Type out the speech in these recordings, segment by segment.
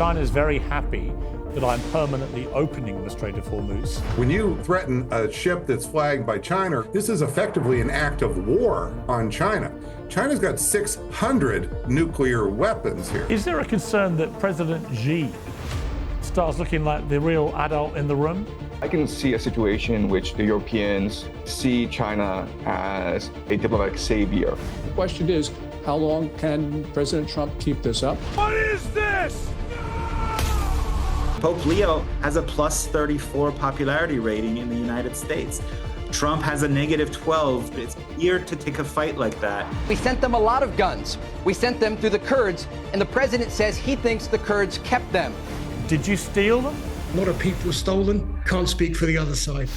China is very happy that I'm permanently opening the Strait of Hormuz. When you threaten a ship that's flagged by China, this is effectively an act of war on China. China's got 600 nuclear weapons here. Is there a concern that President Xi starts looking like the real adult in the room? I can see a situation in which the Europeans see China as a diplomatic savior. The question is, how long can President Trump keep this up? What is this? Pope Leo has a plus 34 popularity rating in the United States. Trump has a negative 12. It's weird to take a fight like that. We sent them a lot of guns. We sent them through the Kurds, and the president says he thinks the Kurds kept them. Did you steal them? A lot of people were stolen. Can't speak for the other side.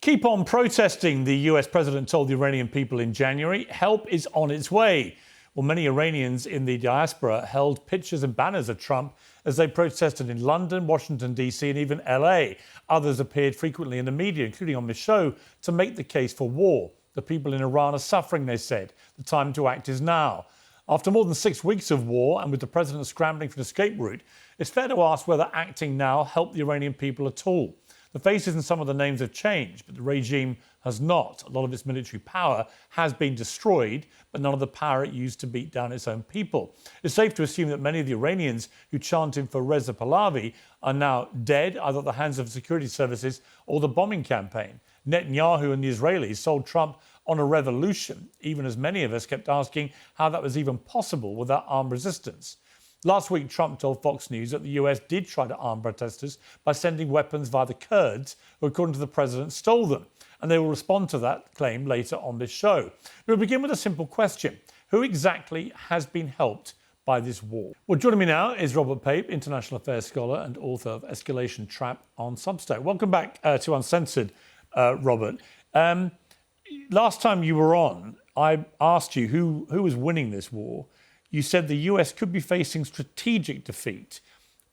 Keep on protesting, the US president told the Iranian people in January. Help is on its way. Well, many Iranians in the diaspora held pictures and banners of Trump as they protested in London, Washington, D.C. and even LA. Others appeared frequently in the media, including on this show, to make the case for war. The people in Iran are suffering, they said. The time to act is now. After more than 6 weeks of war and with the president scrambling for an escape route, it's fair to ask whether acting now helped the Iranian people at all. The faces and some of the names have changed, but the regime has not. A lot of its military power has been destroyed, but none of the power it used to beat down its own people. It's safe to assume that many of the Iranians who chanted for Reza Pahlavi are now dead, either at the hands of security services or the bombing campaign. Netanyahu and the Israelis sold Trump on a revolution, even as many of us kept asking how that was even possible without armed resistance. Last week, Trump told Fox News that the US did try to arm protesters by sending weapons via the Kurds, who, according to the president, stole them. And they will respond to that claim later on this show. We'll begin with a simple question. Who exactly has been helped by this war? Well, joining me now is Robert Pape, international affairs scholar and author of Escalation Trap on Substack. Welcome back to Uncensored, Robert. Last time you were on, I asked you who was winning this war. You said the US could be facing strategic defeat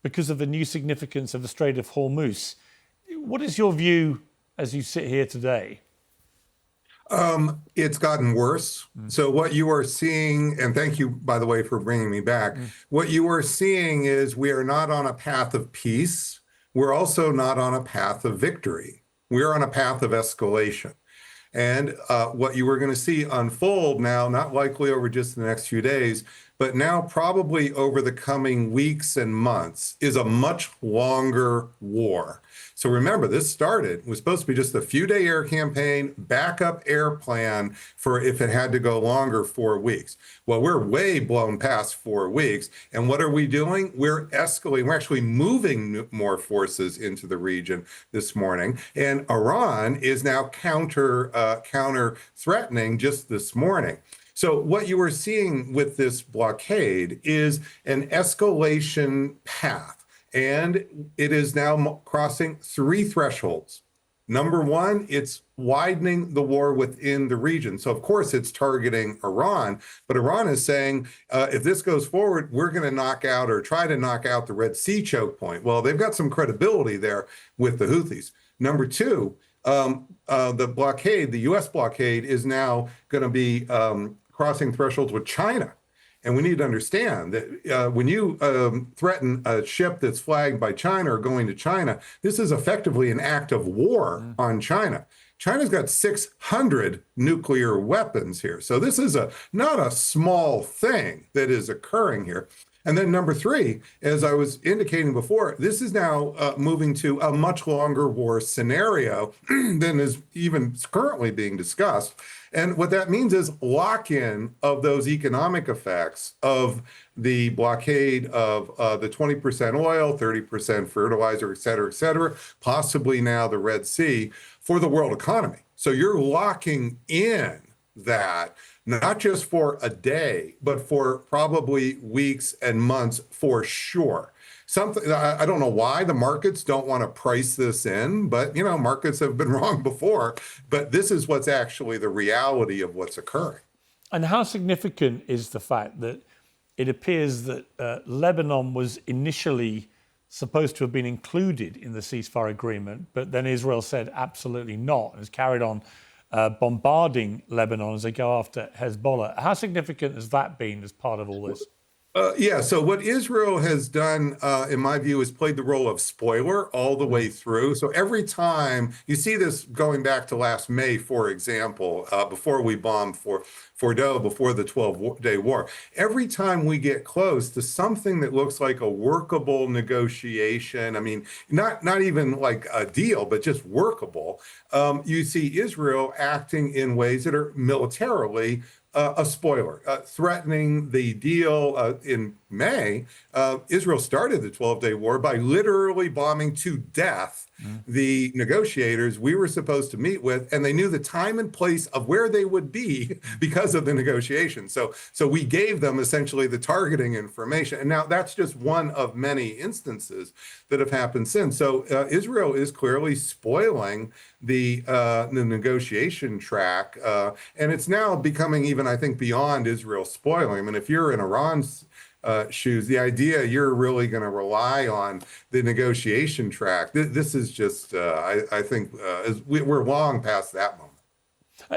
because of the new significance of the Strait of Hormuz. What is your view as you sit here today? It's gotten worse. So what you are seeing, and thank you, by the way, for bringing me back. What you are seeing is we are not on a path of peace. We're also not on a path of victory. We're on a path of escalation. And what you are going to see unfold now, not likely over just the next few days, but now probably over the coming weeks and months, is a much longer war. So remember, this was supposed to be just a few-day air campaign, backup air plan for if it had to go longer, 4 weeks. Well, we're way blown past 4 weeks. And what are we doing? We're escalating. We're actually moving more forces into the region this morning. And Iran is now counter-threatening just this morning. So what you are seeing with this blockade is an escalation path. And it is now crossing 3 thresholds. Number one, it's widening the war within the region. So, of course, it's targeting Iran. But Iran is saying, if this goes forward, we're going to knock out or try to knock out the Red Sea choke point. Well, they've got some credibility there with the Houthis. Number two, the blockade, the U.S. blockade, is now going to be crossing thresholds with China. And we need to understand that when you threaten a ship that's flagged by China or going to China, this is effectively an act of war on China. China's got 600 nuclear weapons here. So this is not a small thing that is occurring here. And then number three, as I was indicating before, this is now moving to a much longer war scenario than is even currently being discussed. And what that means is lock-in of those economic effects of the blockade of the 20% oil, 30% fertilizer, et cetera, possibly now the Red Sea for the world economy. So you're locking in that not just for a day, but for probably weeks and months for sure. Something I don't know why the markets don't want to price this in, but markets have been wrong before. But this is what's actually the reality of what's occurring. And how significant is the fact that it appears that Lebanon was initially supposed to have been included in the ceasefire agreement, but then Israel said absolutely not, and has carried on bombarding Lebanon as they go after Hezbollah. How significant has that been as part of all this? Yeah, so what Israel has done, in my view, is played the role of spoiler all the way through. So every time you see this going back to last May, for example, before we bombed Fordo, before the 12-day war, every time we get close to something that looks like a workable negotiation, I mean, not even like a deal, but just workable, you see Israel acting in ways that are militarily a spoiler, threatening the deal. In May, Israel started the 12-day war by literally bombing to death the negotiators we were supposed to meet with, and they knew the time and place of where they would be because of the negotiations. So we gave them essentially the targeting information. And now that's just one of many instances that have happened since. So Israel is clearly spoiling the negotiation track, and it's now becoming even, I think, beyond Israel spoiling. I mean, if you're in Iran's shoes, the idea you're really going to rely on the negotiation track, this is just, I think, we're long past that moment.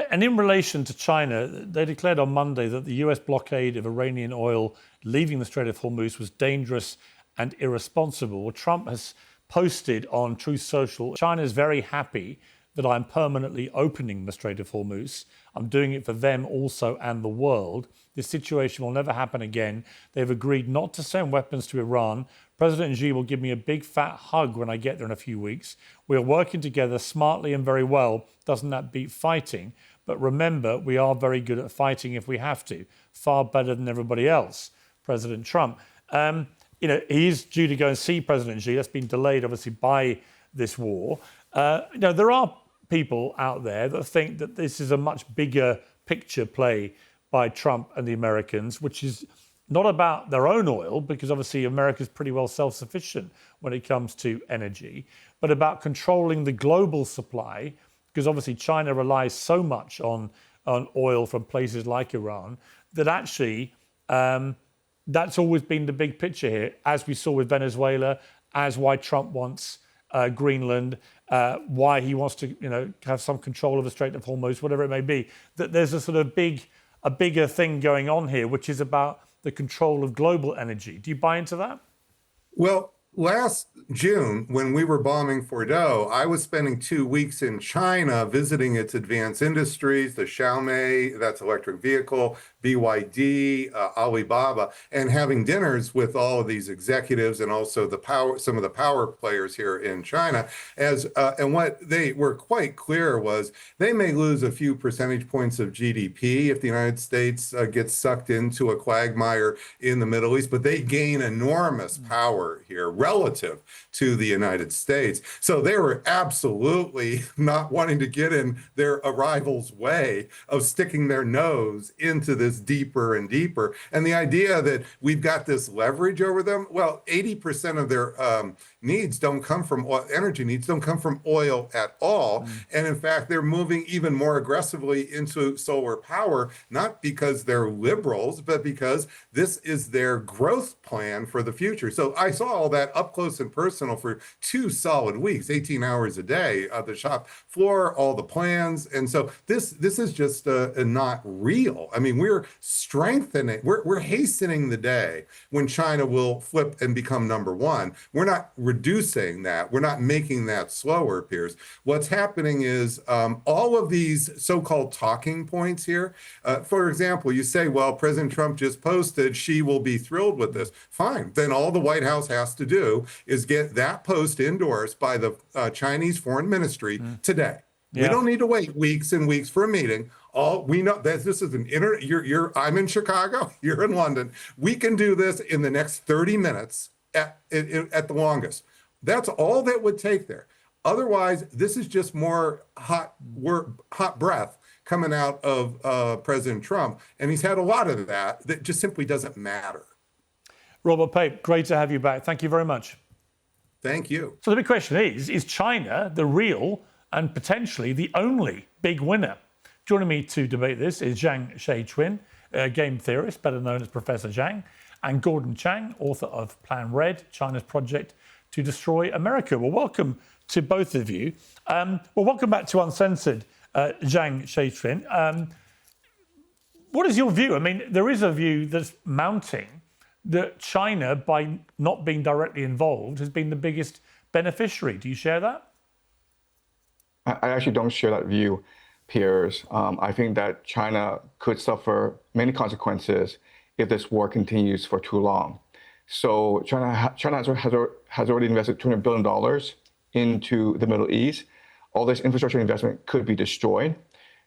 And in relation to China, they declared on Monday that the US blockade of Iranian oil leaving the Strait of Hormuz was dangerous and irresponsible. Well, Trump has posted on Truth Social, China is very happy that I'm permanently opening the Strait of Hormuz. I'm doing it for them also and the world. This situation will never happen again. They've agreed not to send weapons to Iran. President Xi will give me a big fat hug when I get there in a few weeks. We are working together smartly and very well. Doesn't that beat fighting? But remember, we are very good at fighting if we have to. Far better than everybody else. President Trump. He's due to go and see President Xi. That's been delayed, obviously, by this war. There are people out there that think that this is a much bigger picture play by Trump and the Americans, which is not about their own oil, because obviously America's pretty well self-sufficient when it comes to energy, but about controlling the global supply, because obviously China relies so much on oil from places like Iran that actually that's always been the big picture here, as we saw with Venezuela, as why Trump wants Greenland, why he wants to, have some control of the Strait of Hormuz, whatever it may be. That there's a sort of bigger thing going on here, which is about the control of global energy. Do you buy into that? Well, last June, when we were bombing Fordo, I was spending 2 weeks in China visiting its advanced industries, the Xiaomi, that's electric vehicle, BYD, Alibaba, and having dinners with all of these executives and also some of the power players here in China. And what they were quite clear was they may lose a few percentage points of GDP if the United States gets sucked into a quagmire in the Middle East, but they gain enormous power here relative to the United States. So they were absolutely not wanting to get in their rival's way of sticking their nose into this deeper and deeper. And the idea that we've got this leverage over them, well, 80% of their needs don't come from oil, energy needs don't come from oil at all. And in fact, they're moving even more aggressively into solar power, not because they're liberals, but because this is their growth plan for the future. So I saw all that up close and personal for 2 solid weeks, 18 hours a day at the shop floor, all the plans. And so this is just not real. I mean, we're strengthening, we're hastening the day when China will flip and become number one. We're not reducing that. We're not making that slower, Piers. What's happening is all of these so-called talking points here. For example, you say, well, President Trump just posted, Xi will be thrilled with this. Fine. Then all the White House has to do is get that post endorsed by the Chinese Foreign Ministry today. Yeah. We don't need to wait weeks and weeks for a meeting. All we know that this is an I'm in Chicago, you're in London. We can do this in the next 30 minutes at the longest. That's all that would take there. Otherwise, this is just more hot breath coming out of President Trump. And he's had a lot of that just simply doesn't matter. Robert Pape, great to have you back. Thank you very much. Thank you. So the big question is China the real and potentially the only big winner? Joining me to debate this is Jiang Shi, a game theorist, better known as Professor Jiang, and Gordon Chang, author of Plan Red, China's project to destroy America. Well, welcome to both of you. Welcome back to Uncensored, Jiang Shi. What is your view? I mean, there is a view that's mounting that China, by not being directly involved, has been the biggest beneficiary. Do you share that? I actually don't share that view, Piers. I think that China could suffer many consequences if this war continues for too long. So China has already invested $200 billion into the Middle East. All this infrastructure investment could be destroyed.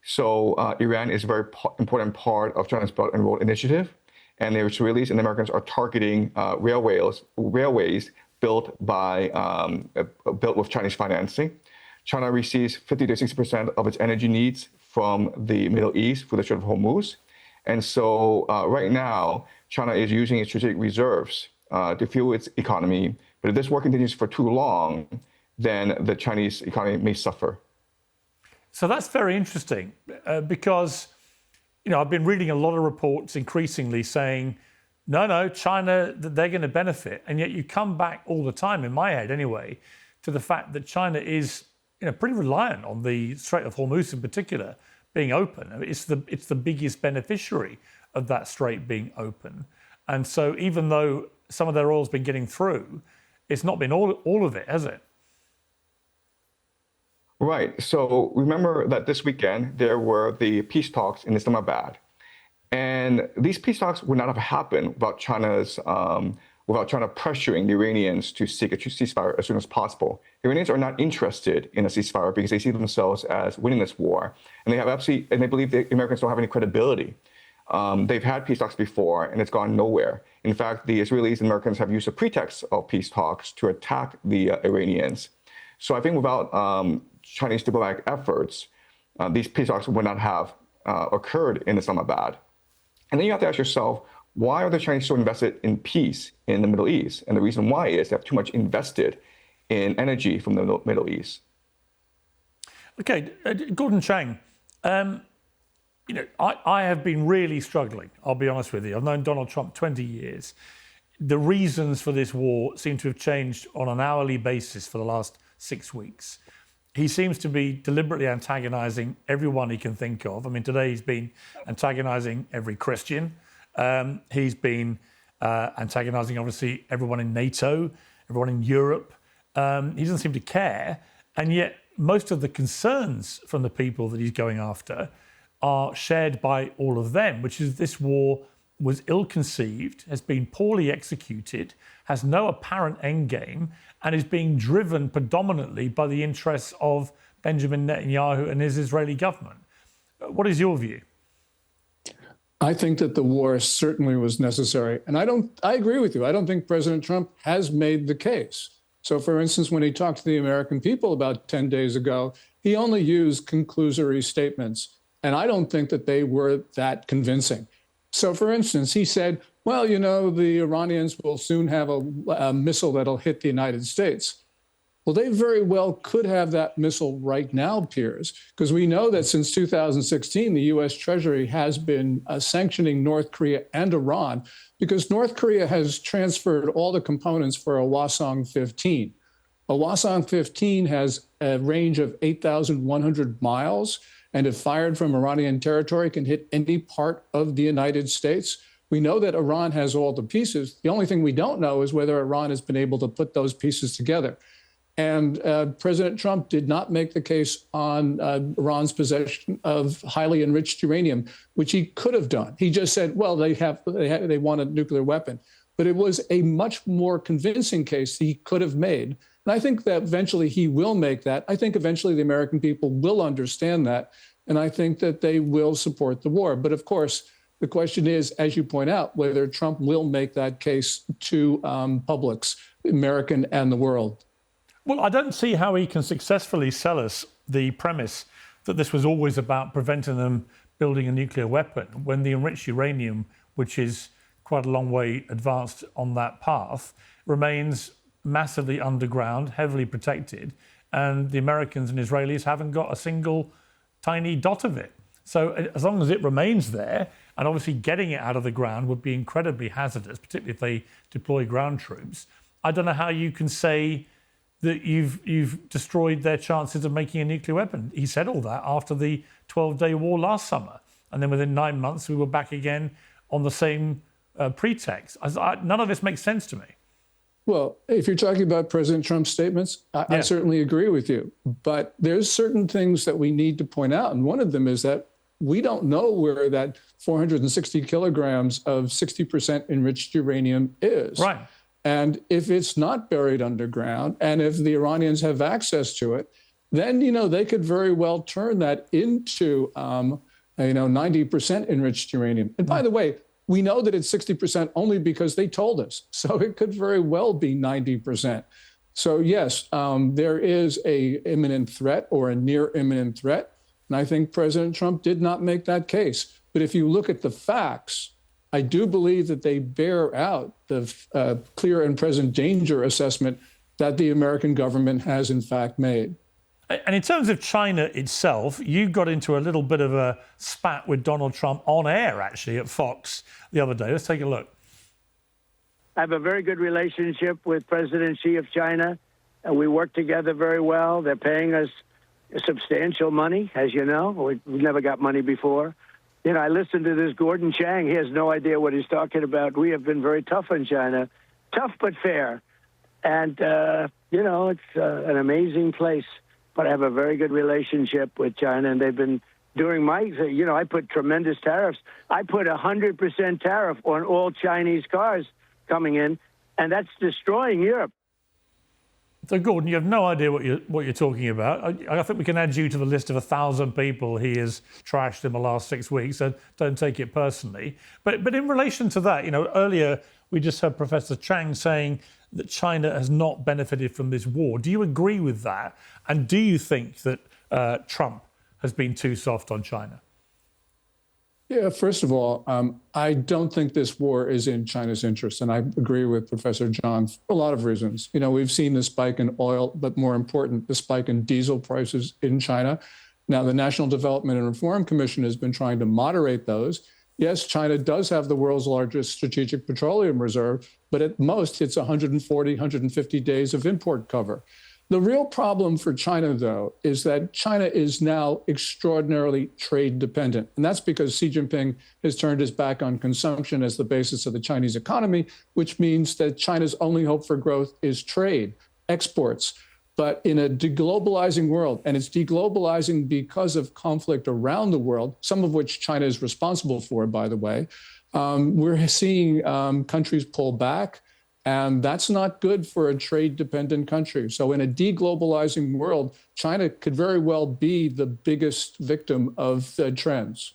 So Iran is a very important part of China's Belt and Road Initiative. And the Israelis and the Americans are targeting railways built with Chinese financing. China receives 50 to 60% of its energy needs from the Middle East through the Strait of Hormuz. And so right now, China is using its strategic reserves to fuel its economy. But if this war continues for too long, then the Chinese economy may suffer. So that's very interesting because, I've been reading a lot of reports increasingly saying, no, China, they're going to benefit. And yet you come back all the time, in my head anyway, to the fact that China is pretty reliant on the Strait of Hormuz in particular being open. I mean, it's the biggest beneficiary of that strait being open. And so even though some of their oil's been getting through, it's not been all of it, has it? Right. So remember that this weekend, there were the peace talks in Islamabad. And these peace talks would not have happened without China pressuring the Iranians to seek a ceasefire as soon as possible. The Iranians are not interested in a ceasefire because they see themselves as winning this war. And they believe the Americans don't have any credibility. They've had peace talks before and it's gone nowhere. In fact, the Israelis and Americans have used the pretext of peace talks to attack the Iranians. So I think without Chinese diplomatic efforts, these peace talks would not have occurred in Islamabad. And then you have to ask yourself, why are the Chinese so invested in peace in the Middle East? And the reason why is they have too much invested in energy from the Middle East. Okay, Gordon Chang, I have been really struggling, I'll be honest with you. I've known Donald Trump 20 years. The reasons for this war seem to have changed on an hourly basis for the last 6 weeks. He seems to be deliberately antagonizing everyone he can think of. I mean, today he's been antagonizing every Christian. He's been antagonizing, obviously, everyone in NATO, everyone in Europe. He doesn't seem to care. And yet most of the concerns from the people that he's going after are shared by all of them, which is this war was ill-conceived, has been poorly executed, has no apparent end game, and is being driven predominantly by the interests of Benjamin Netanyahu and his Israeli government. What is your view? I think that the war certainly was necessary. And I agree with you. I don't think President Trump has made the case. So, for instance, when he talked to the American people about 10 days ago, he only used conclusory statements. And I don't think that they were that convincing. So, for instance, he said, well, the Iranians will soon have a missile that'll hit the United States. Well, they very well could have that missile right now, Piers, because we know that since 2016, the U.S. Treasury has been sanctioning North Korea and Iran because North Korea has transferred all the components for a Hwasong-15. A Hwasong-15 has a range of 8,100 miles, and if fired from Iranian territory, can hit any part of the United States. We know that Iran has all the pieces. The only thing we don't know is whether Iran has been able to put those pieces together. And President Trump did not make the case on Iran's possession of highly enriched uranium, which he could have done. He just said, well, they want a nuclear weapon. But it was a much more convincing case he could have made. And I think that eventually he will make that. I think eventually the American people will understand that. And I think that they will support the war. But of course, the question is, as you point out, whether Trump will make that case to publics, American and the world. Well, I don't see how he can successfully sell us the premise that this was always about preventing them building a nuclear weapon when the enriched uranium, which is quite a long way advanced on that path, remains massively underground, heavily protected, and the Americans and Israelis haven't got a single tiny dot of it. So as long as it remains there, and obviously getting it out of the ground would be incredibly hazardous, particularly if they deploy ground troops, I don't know how you can say that you've destroyed their chances of making a nuclear weapon. He said all that after the 12-day war last summer. And then within 9 months, we were back again on the same pretext. None of this makes sense to me. Well, if you're talking about President Trump's statements, I certainly agree with you. But there's certain things that we need to point out. And one of them is that we don't know where that 460 kilograms of 60% enriched uranium is. Right. And if it's not buried underground, and if the Iranians have access to it, then, they could very well turn that into, 90% enriched uranium. And by the way, we know that it's 60% only because they told us. So it could very well be 90%. So yes, there is a imminent threat or a near imminent threat. And I think President Trump did not make that case. But if you look at the facts, I do believe that they bear out the clear and present danger assessment that the American government has in fact made. And in terms of China itself, you got into a little bit of a spat with Donald Trump on air, actually, at Fox the other day. Let's take a look. I have a very good relationship with President Xi of China. We work together very well. They're paying us substantial money, as you know. We've never got money before. I listened to this Gordon Chang. He has no idea what he's talking about. We have been very tough on China, tough but fair. And, it's an amazing place. But I have a very good relationship with China, and they've been doing I put tremendous tariffs. I put 100% tariff on all Chinese cars coming in, and that's destroying Europe. So, Gordon, you have no idea what you're talking about. I think we can add you to the list of 1,000 people he has trashed in the last 6 weeks, so don't take it personally. But in relation to that, earlier we just heard Professor Chang saying that China has not benefited from this war. Do you agree with that? And do you think that Trump has been too soft on China? Yeah, first of all, I don't think this war is in China's interest. And I agree with Professor John for a lot of reasons. We've seen the spike in oil, but more important, the spike in diesel prices in China. Now, the National Development and Reform Commission has been trying to moderate those. Yes, China does have the world's largest strategic petroleum reserve, but at most it's 140, 150 days of import cover. The real problem for China, though, is that China is now extraordinarily trade dependent. And that's because Xi Jinping has turned his back on consumption as the basis of the Chinese economy, which means that China's only hope for growth is trade, exports. But in a deglobalizing world, and it's deglobalizing because of conflict around the world, some of which China is responsible for, by the way, we're seeing countries pull back, and that's not good for a trade-dependent country. So in a deglobalizing world, China could very well be the biggest victim of the trends.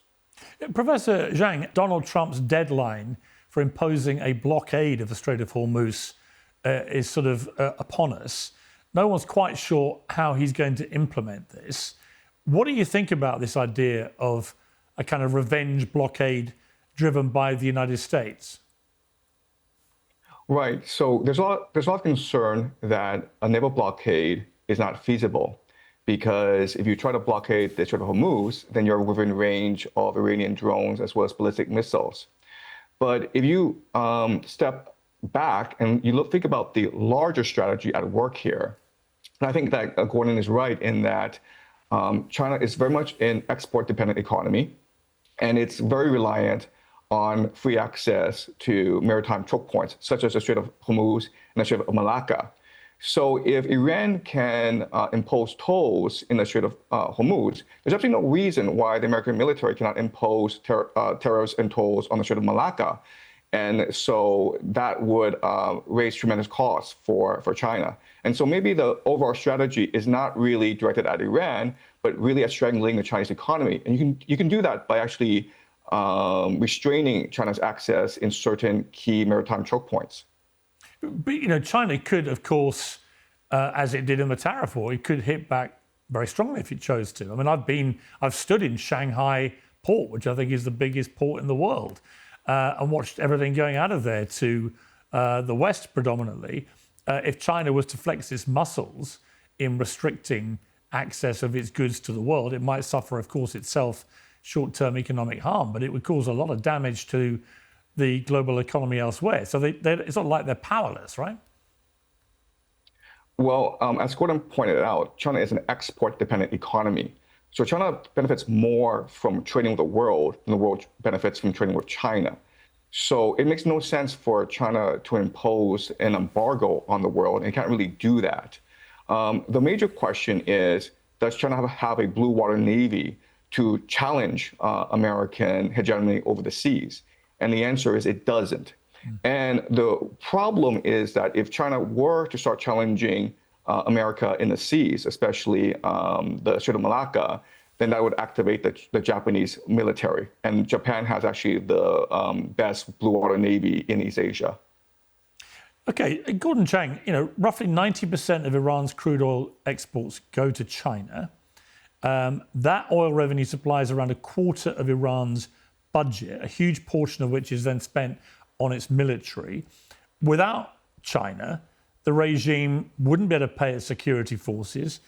Professor Jiang, Donald Trump's deadline for imposing a blockade of the Strait of Hormuz is sort of upon us. No one's quite sure how he's going to implement this. What do you think about this idea of a kind of revenge blockade driven by the United States? Right. So there's a lot of concern that a naval blockade is not feasible, because if you try to blockade the Strait of Hormuz, then you're within range of Iranian drones as well as ballistic missiles. But if you step back and you think about the larger strategy at work here, and I think that Gordon is right in that China is very much an export-dependent economy, and it's very reliant on free access to maritime choke points, such as the Strait of Hormuz and the Strait of Malacca. So if Iran can impose tolls in the Strait of Hormuz, there's absolutely no reason why the American military cannot impose tariffs and tolls on the Strait of Malacca. And so that would raise tremendous costs for China. And so maybe the overall strategy is not really directed at Iran, but really at strangling the Chinese economy. And you can do that by actually restraining China's access in certain key maritime choke points. But, China could, of course, as it did in the tariff war, it could hit back very strongly if it chose to. I mean, I've stood in Shanghai port, which I think is the biggest port in the world, and watched everything going out of there to the West predominantly. If China was to flex its muscles in restricting access of its goods to the world, it might suffer, of course, itself short-term economic harm, but it would cause a lot of damage to the global economy elsewhere. So it's not like they're powerless, right? Well, as Gordon pointed out, China is an export-dependent economy. So China benefits more from trading with the world than the world benefits from trading with China. So it makes no sense for China to impose an embargo on the world, and it can't really do that. The major question is, does China have a blue water navy to challenge American hegemony over the seas? And the answer is it doesn't. And the problem is that if China were to start challenging America in the seas, especially the Strait of Malacca, then that would activate the Japanese military. And Japan has actually the best blue water navy in East Asia. Okay, Gordon Chang, roughly 90% of Iran's crude oil exports go to China. That oil revenue supplies around a quarter of Iran's budget, a huge portion of which is then spent on its military. Without China, the regime wouldn't be able to pay its security forces,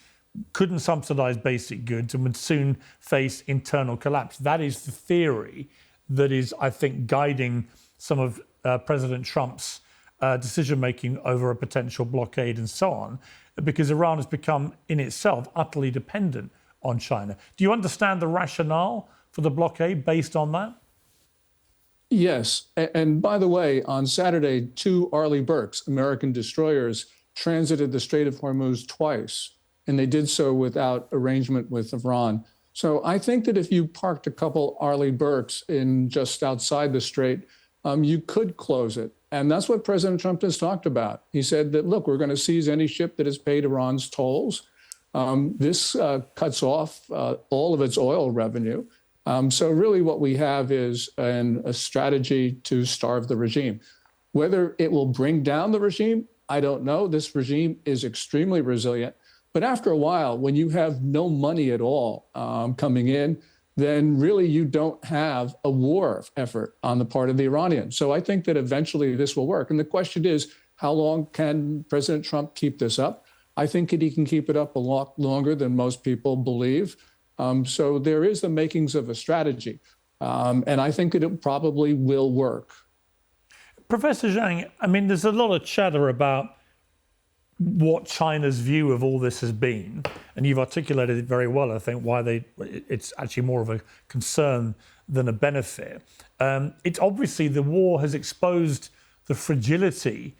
couldn't subsidize basic goods, and would soon face internal collapse. That is the theory that is, I think, guiding some of President Trump's decision-making over a potential blockade and so on, because Iran has become, in itself, utterly dependent on China. Do you understand the rationale for the blockade based on that? Yes. And by the way, on Saturday, 2 Arleigh Burkes, American destroyers, transited the Strait of Hormuz twice, and they did so without arrangement with Iran. So I think that if you parked a couple Arleigh Burkes in just outside the strait, you could close it. And that's what President Trump has talked about. He said that, look, we're going to seize any ship that has paid Iran's tolls. This cuts off all of its oil revenue. So really what we have is a strategy to starve the regime. Whether it will bring down the regime, I don't know. This regime is extremely resilient. But after a while, when you have no money at all coming in, then really you don't have a war effort on the part of the Iranians. So I think that eventually this will work. And the question is, how long can President Trump keep this up? I think that he can keep it up a lot longer than most people believe. So there is the makings of a strategy. And I think that it probably will work. Professor Jiang, I mean, there's a lot of chatter about what China's view of all this has been, and you've articulated it very well, I think, why it's actually more of a concern than a benefit. It's obviously the war has exposed the fragility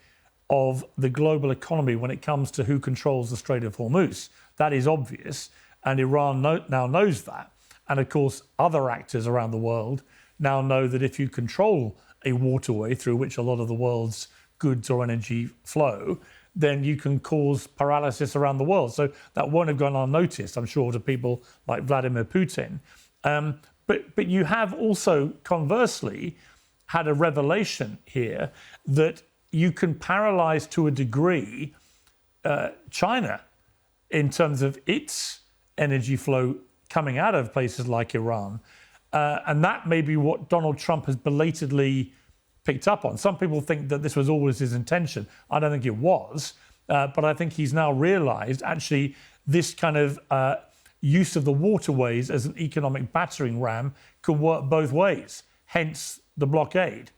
of the global economy when it comes to who controls the Strait of Hormuz. That is obvious, and Iran now knows that. And of course, other actors around the world now know that if you control a waterway through which a lot of the world's goods or energy flow, then you can cause paralysis around the world. So that won't have gone unnoticed, I'm sure, to people like Vladimir Putin. But you have also, conversely, had a revelation here that you can paralyze to a degree China in terms of its energy flow coming out of places like Iran. And that may be what Donald Trump has belatedly picked up on. Some people think that this was always his intention. I don't think it was, but I think he's now realized actually this kind of use of the waterways as an economic battering ram can work both ways, hence the blockade.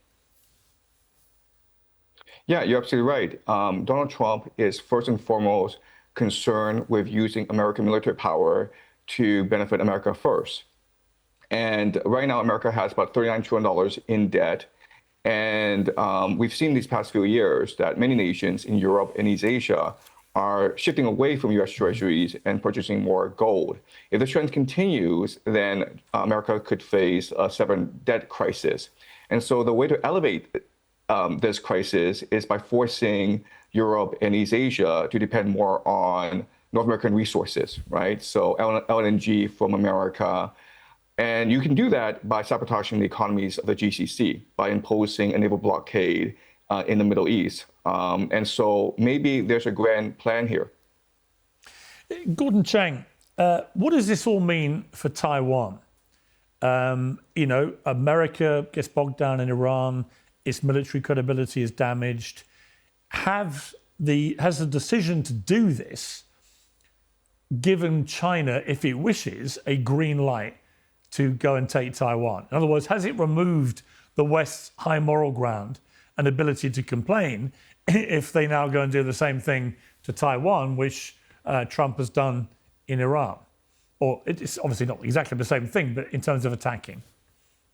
Yeah, you're absolutely right. Donald Trump is first and foremost concerned with using American military power to benefit America first. And right now, America has about $39 trillion in debt. And we've seen these past few years that many nations in Europe and East Asia are shifting away from U.S. treasuries and purchasing more gold. If this trend continues, then America could face a sovereign debt crisis. And so the way to elevate this crisis is by forcing Europe and East Asia to depend more on North American resources, right? So LNG from America. And you can do that by sabotaging the economies of the GCC, by imposing a naval blockade in the Middle East. And so maybe there's a grand plan here. Gordon Chang, what does this all mean for Taiwan? America gets bogged down in Iran, its military credibility is damaged. Has the decision to do this given China, if it wishes, a green light to go and take Taiwan? In other words, has it removed the West's high moral ground and ability to complain if they now go and do the same thing to Taiwan, which Trump has done in Iran? Or it's obviously not exactly the same thing, but in terms of attacking.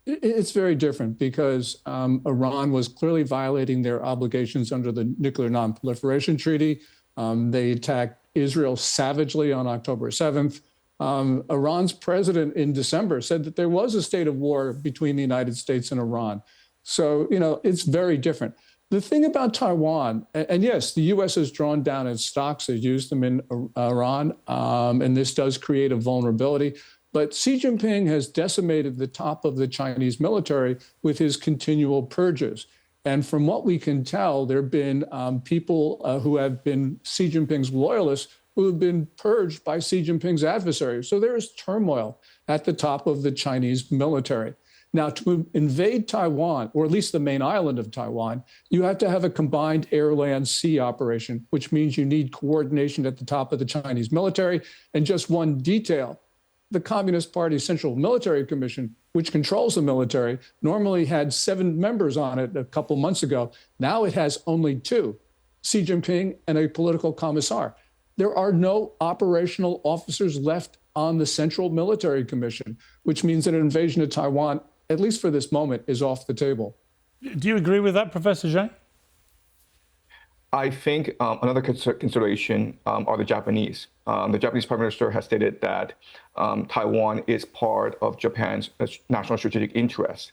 It's very different because Iran was clearly violating their obligations under the Nuclear Non-Proliferation Treaty. They attacked Israel savagely on October 7th. Iran's president in December said that there was a state of war between the United States and Iran. So, it's very different. The thing about Taiwan, and yes, the U.S. has drawn down its stocks, has used them in Iran, and this does create a vulnerability. But Xi Jinping has decimated the top of the Chinese military with his continual purges. And from what we can tell, there have been people who have been Xi Jinping's loyalists who have been purged by Xi Jinping's adversaries. So there is turmoil at the top of the Chinese military. Now, to invade Taiwan, or at least the main island of Taiwan, you have to have a combined air, land, sea operation, which means you need coordination at the top of the Chinese military. And just one detail, the Communist Party's Central Military Commission, which controls the military, normally had 7 members on it a couple months ago. Now it has only 2, Xi Jinping and a political commissar. There are no operational officers left on the Central Military Commission, which means that an invasion of Taiwan, at least for this moment, is off the table. Do you agree with that, Professor Zhang? I think another consideration are the Japanese. The Japanese Prime Minister has stated that Taiwan is part of Japan's national strategic interest.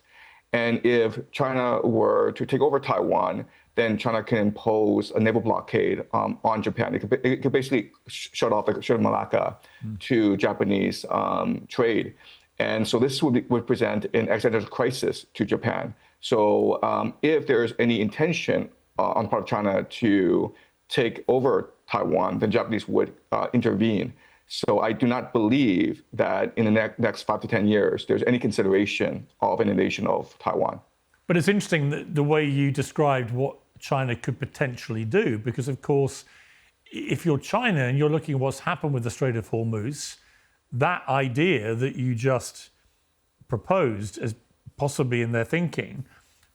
And if China were to take over Taiwan, then China can impose a naval blockade on Japan. It could basically shut off the Strait of Malacca to Japanese trade. And so this would present an existential crisis to Japan. So if there's any intention on the part of China to take over Taiwan, the Japanese would intervene. So I do not believe that in the next 5 to 10 years, there's any consideration of an invasion of Taiwan. But it's interesting that the way you described what China could potentially do, because of course, if you're China and you're looking at what's happened with the Strait of Hormuz, that idea that you just proposed as possibly in their thinking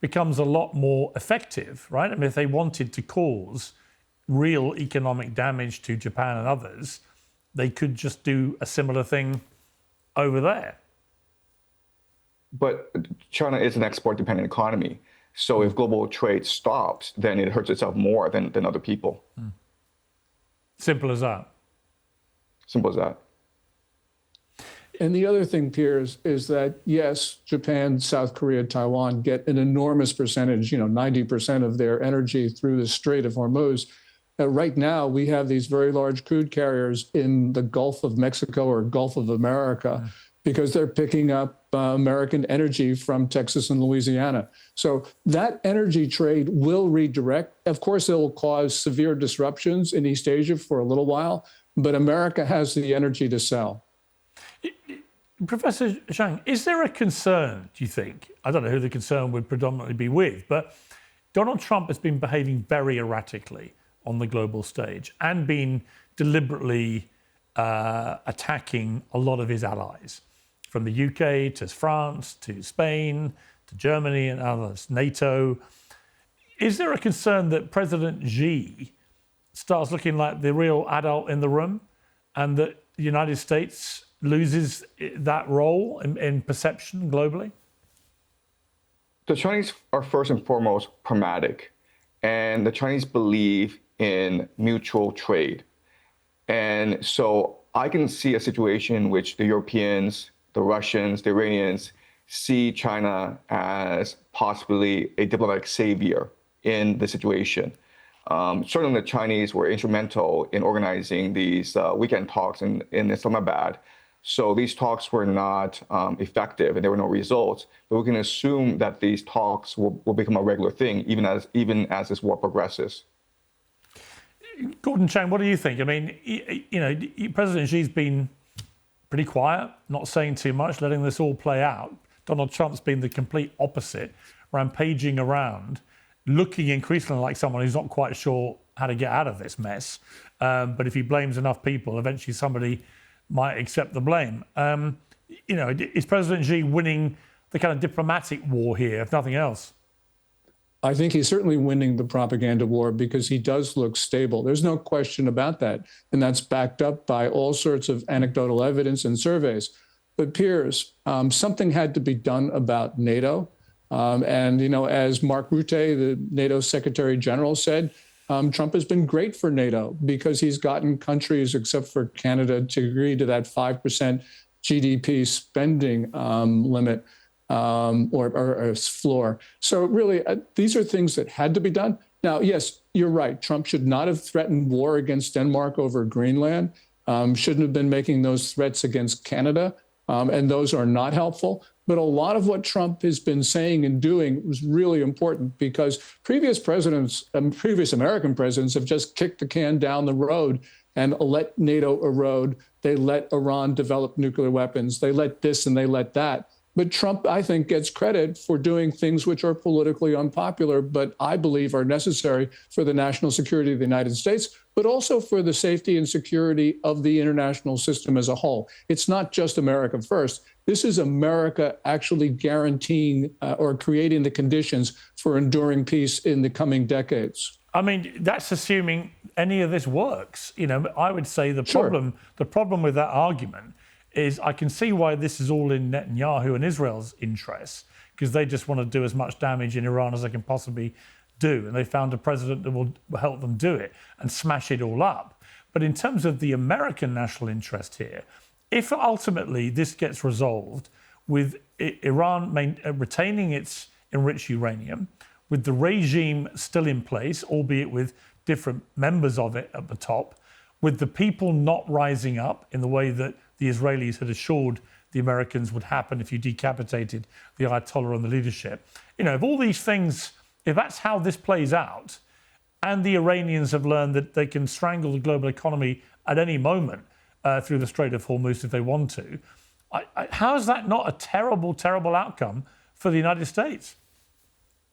becomes a lot more effective, right? I mean, if they wanted to cause real economic damage to Japan and others, they could just do a similar thing over there. But China is an export-dependent economy. So if global trade stops, then it hurts itself more than other people. Simple as that. Simple as that. And the other thing, Piers, is that, yes, Japan, South Korea, Taiwan get an enormous percentage, 90% of their energy through the Strait of Hormuz. Right now, we have these very large crude carriers in the Gulf of Mexico or Gulf of America because they're picking up American energy from Texas and Louisiana. So that energy trade will redirect. Of course, it will cause severe disruptions in East Asia for a little while, but America has the energy to sell. Professor Chang, is there a concern, do you think? I don't know who the concern would predominantly be with, but Donald Trump has been behaving very erratically on the global stage and been deliberately attacking a lot of his allies, from the UK to France to Spain to Germany and others, NATO. Is there a concern that President Xi starts looking like the real adult in the room and that the United States loses that role in perception globally? The Chinese are first and foremost pragmatic, and the Chinese believe in mutual trade. And so I can see a situation in which the Europeans, the Russians, the Iranians see China as possibly a diplomatic savior in the situation. Certainly the Chinese were instrumental in organizing these weekend talks in Islamabad. So these talks were not effective and there were no results, but we can assume that these talks will become a regular thing even as this war progresses. Gordon Chang, what do you think? I mean, President Xi's been pretty quiet, not saying too much, letting this all play out. Donald Trump's been the complete opposite, rampaging around, looking increasingly like someone who's not quite sure how to get out of this mess. But if he blames enough people, eventually somebody might accept the blame. Is President Xi winning the kind of diplomatic war here, if nothing else? I think he's certainly winning the propaganda war because he does look stable. There's no question about that. And that's backed up by all sorts of anecdotal evidence and surveys. But Piers, something had to be done about NATO. And, as Mark Rutte, the NATO Secretary General, said, Trump has been great for NATO because he's gotten countries, except for Canada, to agree to that 5% GDP spending limit or floor. So really, these are things that had to be done. Now, yes, you're right. Trump should not have threatened war against Denmark over Greenland, shouldn't have been making those threats against Canada, and those are not helpful. But a lot of what Trump has been saying and doing was really important because previous presidents, previous American presidents have just kicked the can down the road and let NATO erode. They let Iran develop nuclear weapons. They let this and they let that. But Trump, I think, gets credit for doing things which are politically unpopular, but I believe are necessary for the national security of the United States, but also for the safety and security of the international system as a whole. It's not just America first. This is America actually guaranteeing or creating the conditions for enduring peace in the coming decades. I mean, that's assuming any of this works. I would say the problem with that argument is I can see why this is all in Netanyahu and Israel's interests, because they just want to do as much damage in Iran as they can possibly do. And they found a president that will help them do it and smash it all up. But in terms of the American national interest here, if ultimately this gets resolved with Iran retaining its enriched uranium, with the regime still in place, albeit with different members of it at the top, with the people not rising up in the way that the Israelis had assured the Americans would happen if you decapitated the Ayatollah and the leadership. If all these things, if that's how this plays out, and the Iranians have learned that they can strangle the global economy at any moment through the Strait of Hormuz if they want to, how is that not a terrible, terrible outcome for the United States?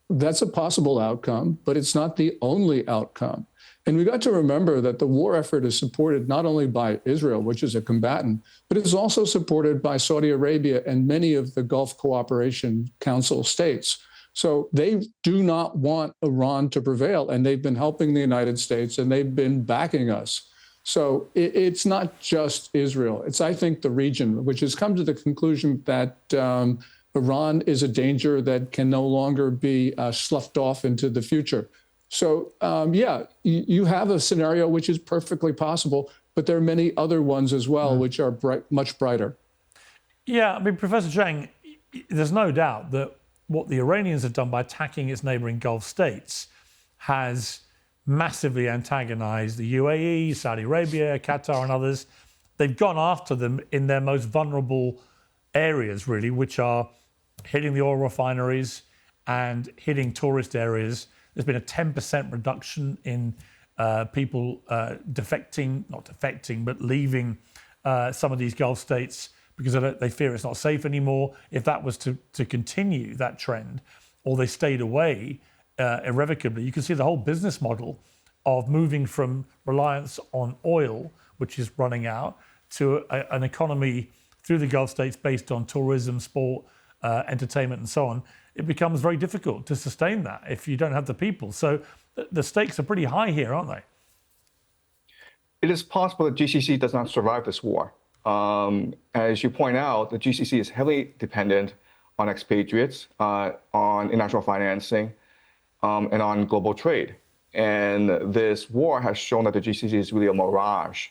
That's a possible outcome, but it's not the only outcome. And we got to remember that the war effort is supported not only by Israel, which is a combatant, but it's also supported by Saudi Arabia and many of the Gulf Cooperation Council states. So they do not want Iran to prevail, and they've been helping the United States, and they've been backing us. So it's not just Israel. It's, I think, the region, which has come to the conclusion that Iran is a danger that can no longer be sloughed off into the future. So, you have a scenario which is perfectly possible, but there are many other ones as well, which are much brighter. Yeah, I mean, Professor Chang, there's no doubt that what the Iranians have done by attacking its neighboring Gulf states has massively antagonized the UAE, Saudi Arabia, Qatar, and others. They've gone after them in their most vulnerable areas, really, which are hitting the oil refineries and hitting tourist areas. There's been a 10% reduction in people defecting, not defecting, but leaving some of these Gulf states because they fear it's not safe anymore. If that was to continue that trend, or they stayed away irrevocably, you can see the whole business model of moving from reliance on oil, which is running out, to an economy through the Gulf states based on tourism, sport, entertainment, and so on. It becomes very difficult to sustain that if you don't have the people. So the stakes are pretty high here, aren't they? It is possible that GCC does not survive this war. As you point out, the GCC is heavily dependent on expatriates, on international financing, and on global trade. And this war has shown that the GCC is really a mirage,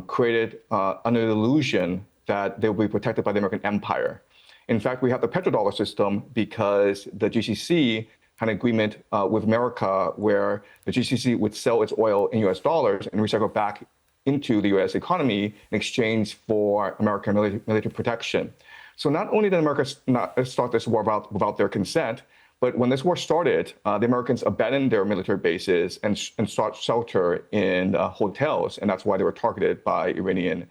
created under the illusion that they will be protected by the American empire. In fact, we have the petrodollar system because the GCC had an agreement with America where the GCC would sell its oil in US dollars and recycle back into the US economy in exchange for American military protection. So not only did America start this war without their consent, but when this war started, the Americans abandoned their military bases and sought shelter in hotels, and that's why they were targeted by Iranian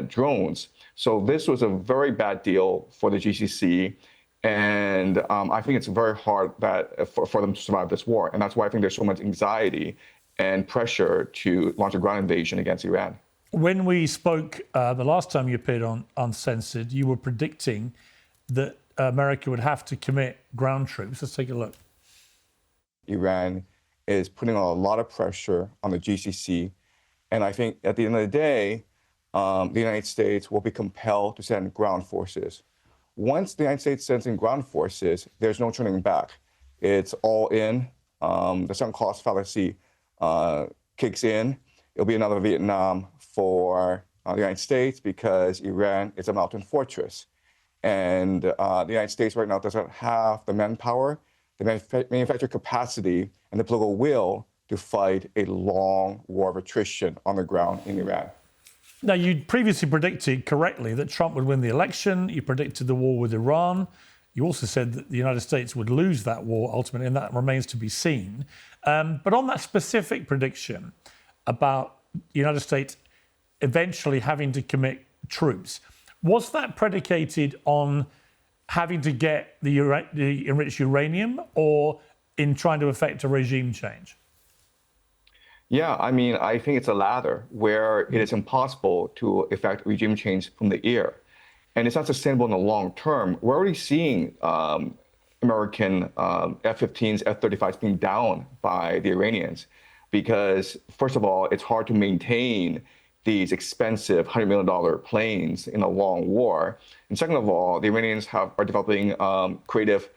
drones. So this was a very bad deal for the GCC, and I think it's very hard for them to survive this war, and that's why I think there's so much anxiety and pressure to launch a ground invasion against Iran. When we spoke the last time you appeared on Uncensored, you were predicting that America would have to commit ground troops. Let's take a look. Iran is putting a lot of pressure on the GCC, and I think at the end of the day, the United States will be compelled to send ground forces. Once the United States sends in ground forces, there's no turning back. It's all in. The sunk cost fallacy kicks in. It'll be another Vietnam for the United States because Iran is a mountain fortress. And the United States right now doesn't have the manpower, the manufacturing capacity, and the political will to fight a long war of attrition on the ground in Iran. Now, you previously predicted correctly that Trump would win the election. You predicted the war with Iran. You also said that the United States would lose that war ultimately, and that remains to be seen. But on that specific prediction about the United States eventually having to commit troops, was that predicated on having to get the enriched uranium or in trying to effect a regime change? Yeah, I mean, I think it's a latter where it is impossible to effect regime change from the air. And it's not sustainable in the long term. We're already seeing American F-15s, F-35s being downed by the Iranians because, first of all, it's hard to maintain these expensive $100 million planes in a long war. And second of all, the Iranians are developing creative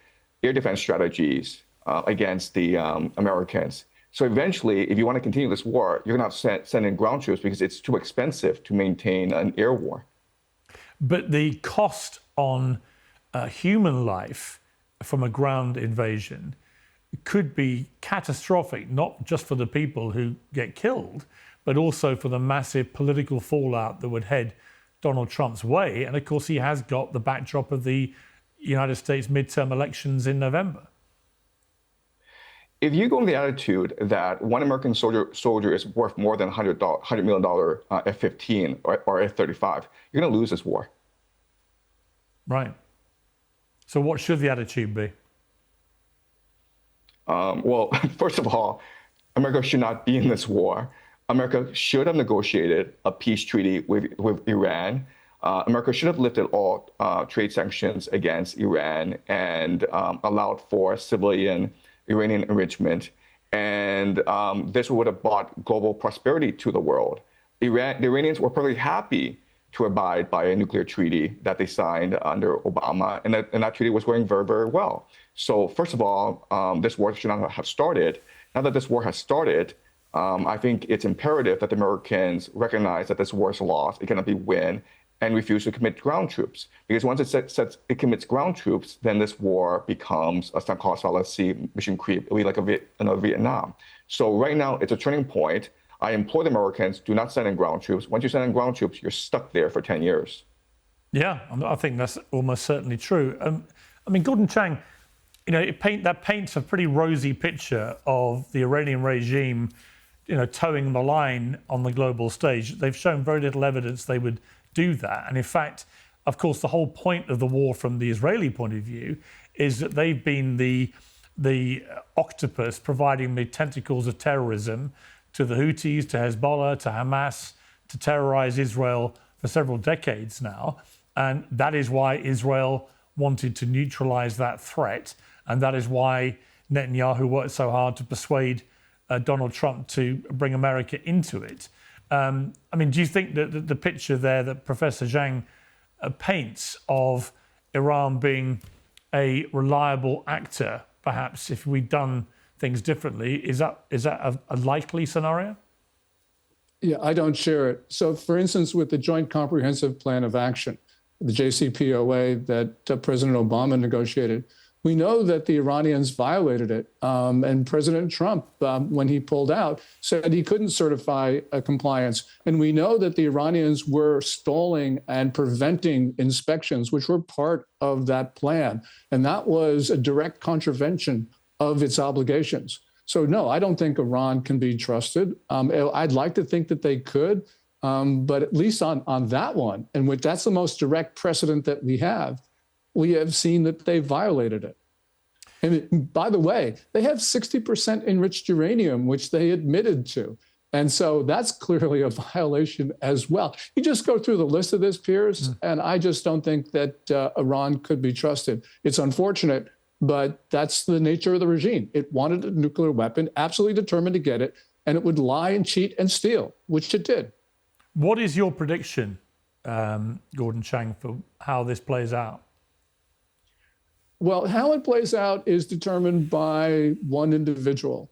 air defense strategies against the Americans. So eventually, if you want to continue this war, you're going to have to send in ground troops because it's too expensive to maintain an air war. But the cost on human life from a ground invasion could be catastrophic, not just for the people who get killed, but also for the massive political fallout that would head Donald Trump's way. And of course, he has got the backdrop of the United States midterm elections in November. If you go with the attitude that one American soldier is worth more than $100 million F-15 or F-35, you're going to lose this war. Right. So what should the attitude be? Well, first of all, America should not be in this war. America should have negotiated a peace treaty with Iran. America should have lifted all trade sanctions against Iran and allowed for civilian Iranian enrichment. And this would have brought global prosperity to the world. The Iranians were perfectly happy to abide by a nuclear treaty that they signed under Obama, and that treaty was going very, very well. So first of all, this war should not have started. Now that this war has started, I think it's imperative that the Americans recognize that this war is lost, it cannot be won, and refuse to commit ground troops. Because once it commits ground troops, then this war becomes a sunk cost fallacy, mission creep. It'll be like another Vietnam. So right now, it's a turning point. I implore the Americans, do not send in ground troops. Once you send in ground troops, you're stuck there for 10 years. Yeah, I think that's almost certainly true. I mean, Gordon Chang, you know, that paints a pretty rosy picture of the Iranian regime, you know, towing the line on the global stage. They've shown very little evidence they would do that. And in fact, of course, the whole point of the war from the Israeli point of view is that they've been the octopus providing the tentacles of terrorism to the Houthis, to Hezbollah, to Hamas, to terrorize Israel for several decades now. And that is why Israel wanted to neutralize that threat. And that is why Netanyahu worked so hard to persuade Donald Trump to bring America into it. I mean, do you think that the picture there that Professor Jiang paints of Iran being a reliable actor, perhaps if we'd done things differently, is that a likely scenario? Yeah, I don't share it. So, for instance, with the Joint Comprehensive Plan of Action, the JCPOA that President Obama negotiated, we know that the Iranians violated it. And President Trump, when he pulled out, said he couldn't certify a compliance. And we know that the Iranians were stalling and preventing inspections, which were part of that plan. And that was a direct contravention of its obligations. So no, I don't think Iran can be trusted. I'd like to think that they could, but at least on that one, and that's the most direct precedent that we have seen that they violated it. And by the way, they have 60% enriched uranium, which they admitted to. And so that's clearly a violation as well. You just go through the list of this, Piers, and I just don't think that Iran could be trusted. It's unfortunate, but that's the nature of the regime. It wanted a nuclear weapon, absolutely determined to get it, and it would lie and cheat and steal, which it did. What is your prediction, Gordon Chang, for how this plays out? Well, how it plays out is determined by one individual,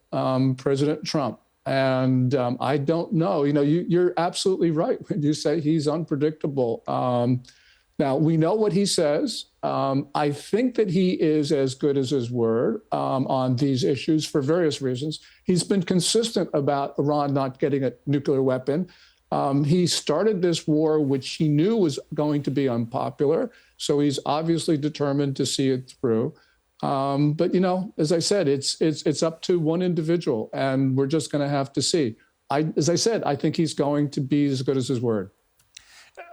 President Trump. And I don't know. You're absolutely right when you say he's unpredictable. Now, we know what he says. I think that he is as good as his word on these issues for various reasons. He's been consistent about Iran not getting a nuclear weapon. He started this war, which he knew was going to be unpopular. So he's obviously determined to see it through. But, as I said, it's up to one individual, and we're just going to have to see. As I said, I think he's going to be as good as his word.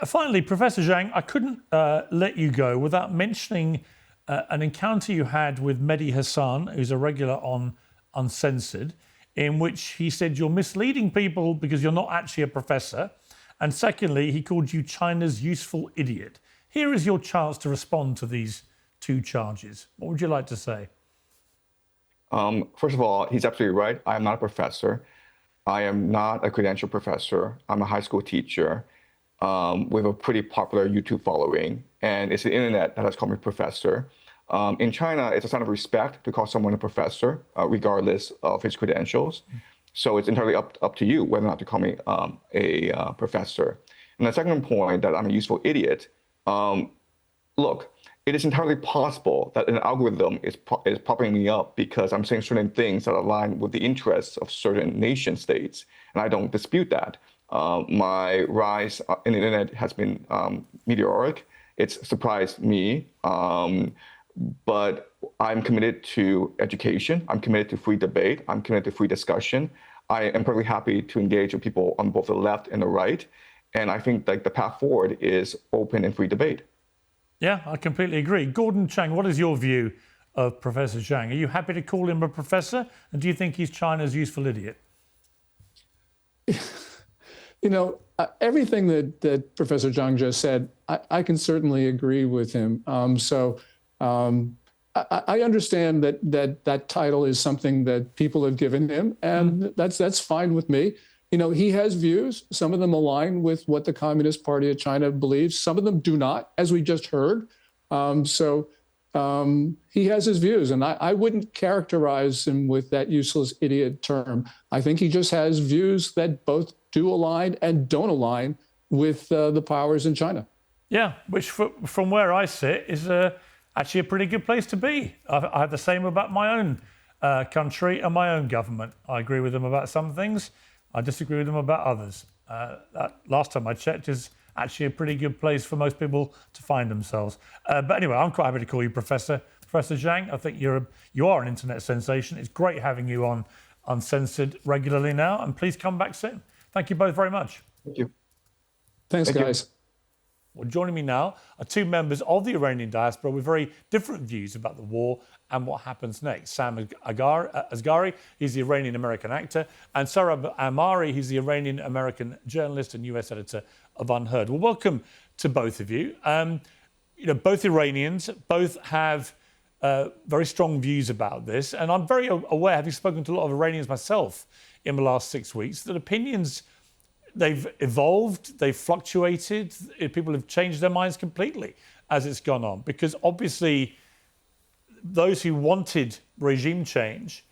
Finally, Professor Jiang, I couldn't let you go without mentioning an encounter you had with Mehdi Hassan, who's a regular on Uncensored, in which he said you're misleading people because you're not actually a professor. And secondly, he called you China's useful idiot. Here is your chance to respond to these two charges. What would you like to say? First of all, he's absolutely right. I am not a professor. I am not a credentialed professor. I'm a high school teacher with a pretty popular YouTube following. And it's the internet that has called me professor. In China, it's a sign of respect to call someone a professor, regardless of his credentials. So it's entirely up to you whether or not to call me a professor. And the second point, that I'm a useful idiot, look, it is entirely possible that an algorithm is propping me up because I'm saying certain things that align with the interests of certain nation states, and I don't dispute that. My rise in the internet has been meteoric. It's surprised me, but I'm committed to education. I'm committed to free debate. I'm committed to free discussion. I am perfectly happy to engage with people on both the left and the right, and I think the path forward is open and free debate. Yeah, I completely agree. Gordon Chang, what is your view of Professor Jiang? Are you happy to call him a professor? And do you think he's China's useful idiot? Everything that Professor Jiang just said, I can certainly agree with him. I understand that title is something that people have given him, and that's fine with me. He has views. Some of them align with what the Communist Party of China believes. Some of them do not, as we just heard. He has his views, and I wouldn't characterize him with that useless idiot term. I think he just has views that both do align and don't align with the powers in China. Yeah, which from where I sit is actually a pretty good place to be. I have the same about my own country and my own government. I agree with them about some things. I disagree with them about others. That last time I checked is actually a pretty good place for most people to find themselves. But anyway, I'm quite happy to call you Professor Jiang. I think you are an internet sensation. It's great having you on Uncensored regularly now, and please come back soon. Thank you both very much. Thank you. Thanks, guys. Well, joining me now are two members of the Iranian diaspora with very different views about the war and what happens next. Sam Asghari, he's the Iranian-American actor, and Sohrab Ahmari, he's the Iranian-American journalist and US editor of Unheard. Well, welcome to both of you. Both Iranians, both have very strong views about this, and I'm very aware, having spoken to a lot of Iranians myself in the last 6 weeks, that opinions, they've evolved, they've fluctuated, people have changed their minds completely as it's gone on. Because obviously, those who wanted regime change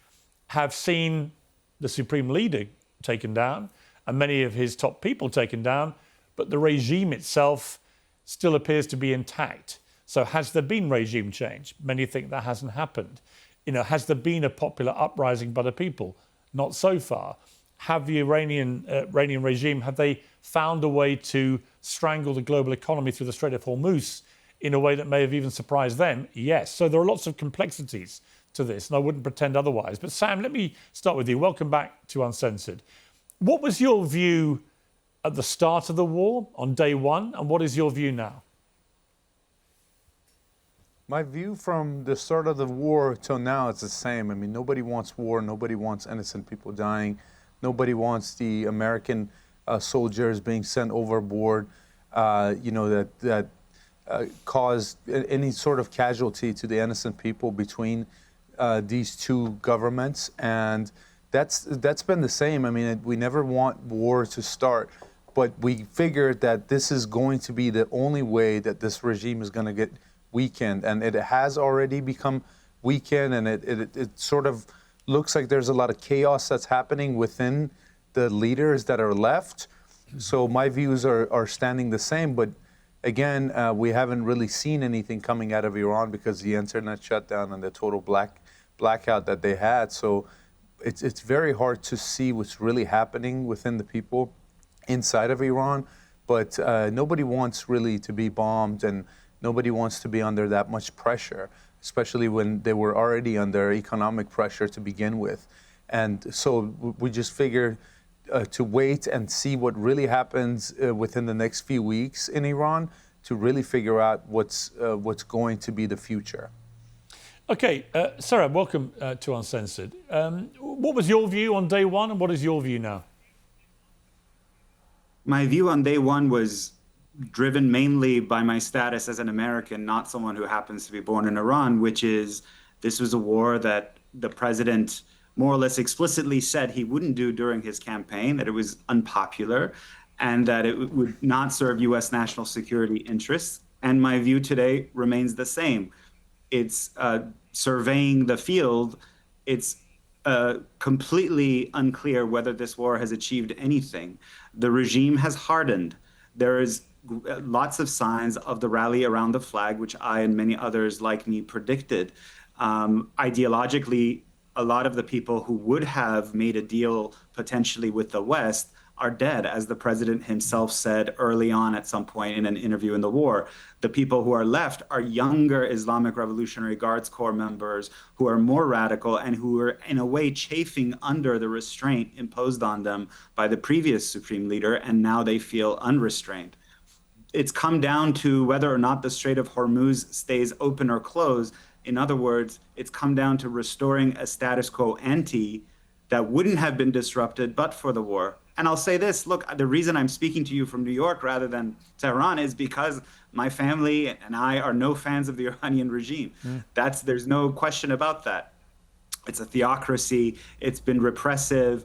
have seen the supreme leader taken down and many of his top people taken down, but the regime itself still appears to be intact. So has there been regime change? Many think that hasn't happened. Has there been a popular uprising by the people? Not so far. Have the Iranian regime, have they found a way to strangle the global economy through the Strait of Hormuz in a way that may have even surprised them? Yes. So there are lots of complexities to this, and I wouldn't pretend otherwise. But Sam, let me start with you. Welcome back to Uncensored. What was your view at the start of the war on day one, and what is your view now? My view from the start of the war till now is the same. I mean, nobody wants war. Nobody wants innocent people dying. Nobody wants the American soldiers being sent overboard, that caused any sort of casualty to the innocent people between these two governments. And that's been the same. I mean, we never want war to start. but we figured that this is going to be the only way that this regime is going to get weakened, and it has already become weakened, and it sort of looks like there's a lot of chaos that's happening within the leaders that are left. So my views are standing the same, but again, we haven't really seen anything coming out of Iran because the internet shutdown and the total blackout that they had. So it's very hard to see what's really happening within the people inside of Iran. But nobody wants really to be bombed, and nobody wants to be under that much pressure, especially when they were already under economic pressure to begin with. And so we just figured to wait and see what really happens within the next few weeks in Iran to really figure out what's going to be the future. Okay, Sohrab, welcome to Uncensored. What was your view on day one, and what is your view now? My view on day one was driven mainly by my status as an American, not someone who happens to be born in Iran, which is this was a war that the president more or less explicitly said he wouldn't do during his campaign, that it was unpopular, and that it would not serve U.S. national security interests. And my view today remains the same. It's surveying the field. It's completely unclear whether this war has achieved anything. The regime has hardened. There is lots of signs of the rally around the flag, which I and many others like me predicted. Ideologically, a lot of the people who would have made a deal potentially with the West are dead, as the president himself said early on at some point in an interview in the war. The people who are left are younger Islamic Revolutionary Guards Corps members who are more radical and who are in a way chafing under the restraint imposed on them by the previous supreme leader, and now they feel unrestrained. It's come down to whether or not the Strait of Hormuz stays open or closed. In other words, it's come down to restoring a status quo ante that wouldn't have been disrupted but for the war. And I'll say this, look, the reason I'm speaking to you from New York rather than Tehran is because my family and I are no fans of the Iranian regime. There's no question about that. It's a theocracy. It's been repressive.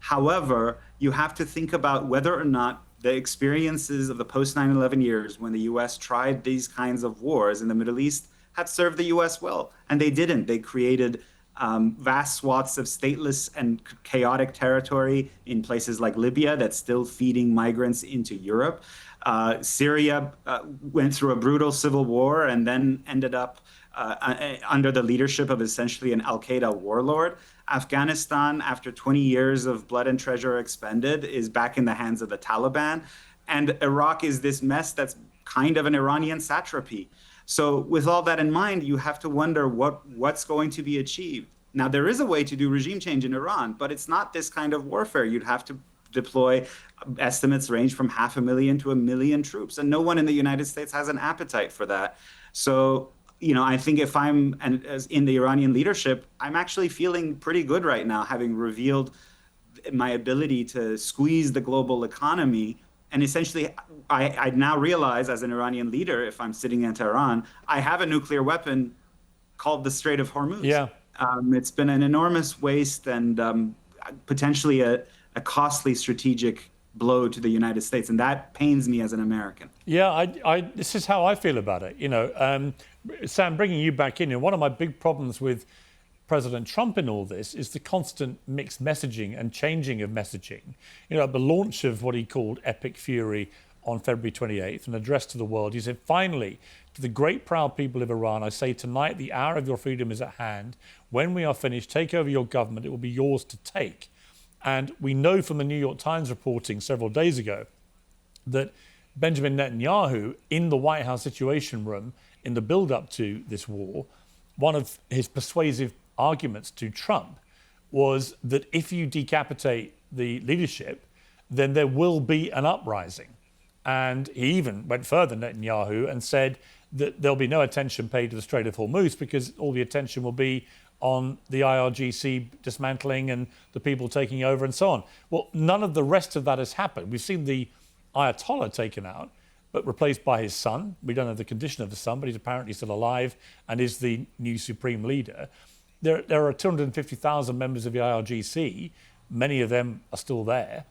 However, you have to think about whether or not the experiences of the post 9/11 years, when the U.S. tried these kinds of wars in the Middle East, had served the U.S. well. And they didn't. They created vast swaths of stateless and chaotic territory in places like Libya that's still feeding migrants into Europe. Syria went through a brutal civil war and then ended up under the leadership of essentially an al-Qaeda warlord. Afghanistan, after 20 years of blood and treasure expended, is back in the hands of the Taliban. And Iraq is this mess that's kind of an Iranian satrapy. So with all that in mind, you have to wonder what's going to be achieved. Now, there is a way to do regime change in Iran, but it's not this kind of warfare. You'd have to deploy, estimates range from 500,000 to 1 million troops, and no one in the United States has an appetite for that. So, I think if I'm in the Iranian leadership, I'm actually feeling pretty good right now, having revealed my ability to squeeze the global economy. And essentially, I now realize as an Iranian leader, if I'm sitting in Tehran, I have a nuclear weapon called the Strait of Hormuz. Yeah. It's been an enormous waste and potentially a costly strategic blow to the United States. And that pains me as an American. Yeah, this is how I feel about it. Sam, bringing you back in, one of my big problems with President Trump in all this is the constant mixed messaging and changing of messaging. At the launch of what he called Epic Fury on February 28th, an address to the world, he said, "Finally, to the great proud people of Iran, I say tonight the hour of your freedom is at hand. When we are finished, take over your government. It will be yours to take." And we know from the New York Times reporting several days ago that Benjamin Netanyahu, in the White House Situation Room, in the build-up to this war, one of his persuasive arguments to Trump was that if you decapitate the leadership, then there will be an uprising. And he even went further, Netanyahu, and said that there'll be no attention paid to the Strait of Hormuz because all the attention will be on the IRGC dismantling and the people taking over and so on. Well, none of the rest of that has happened. We've seen the Ayatollah taken out, but replaced by his son. We don't know the condition of the son, but he's apparently still alive and is the new supreme leader. There are 250,000 members of the IRGC. Many of them are still there.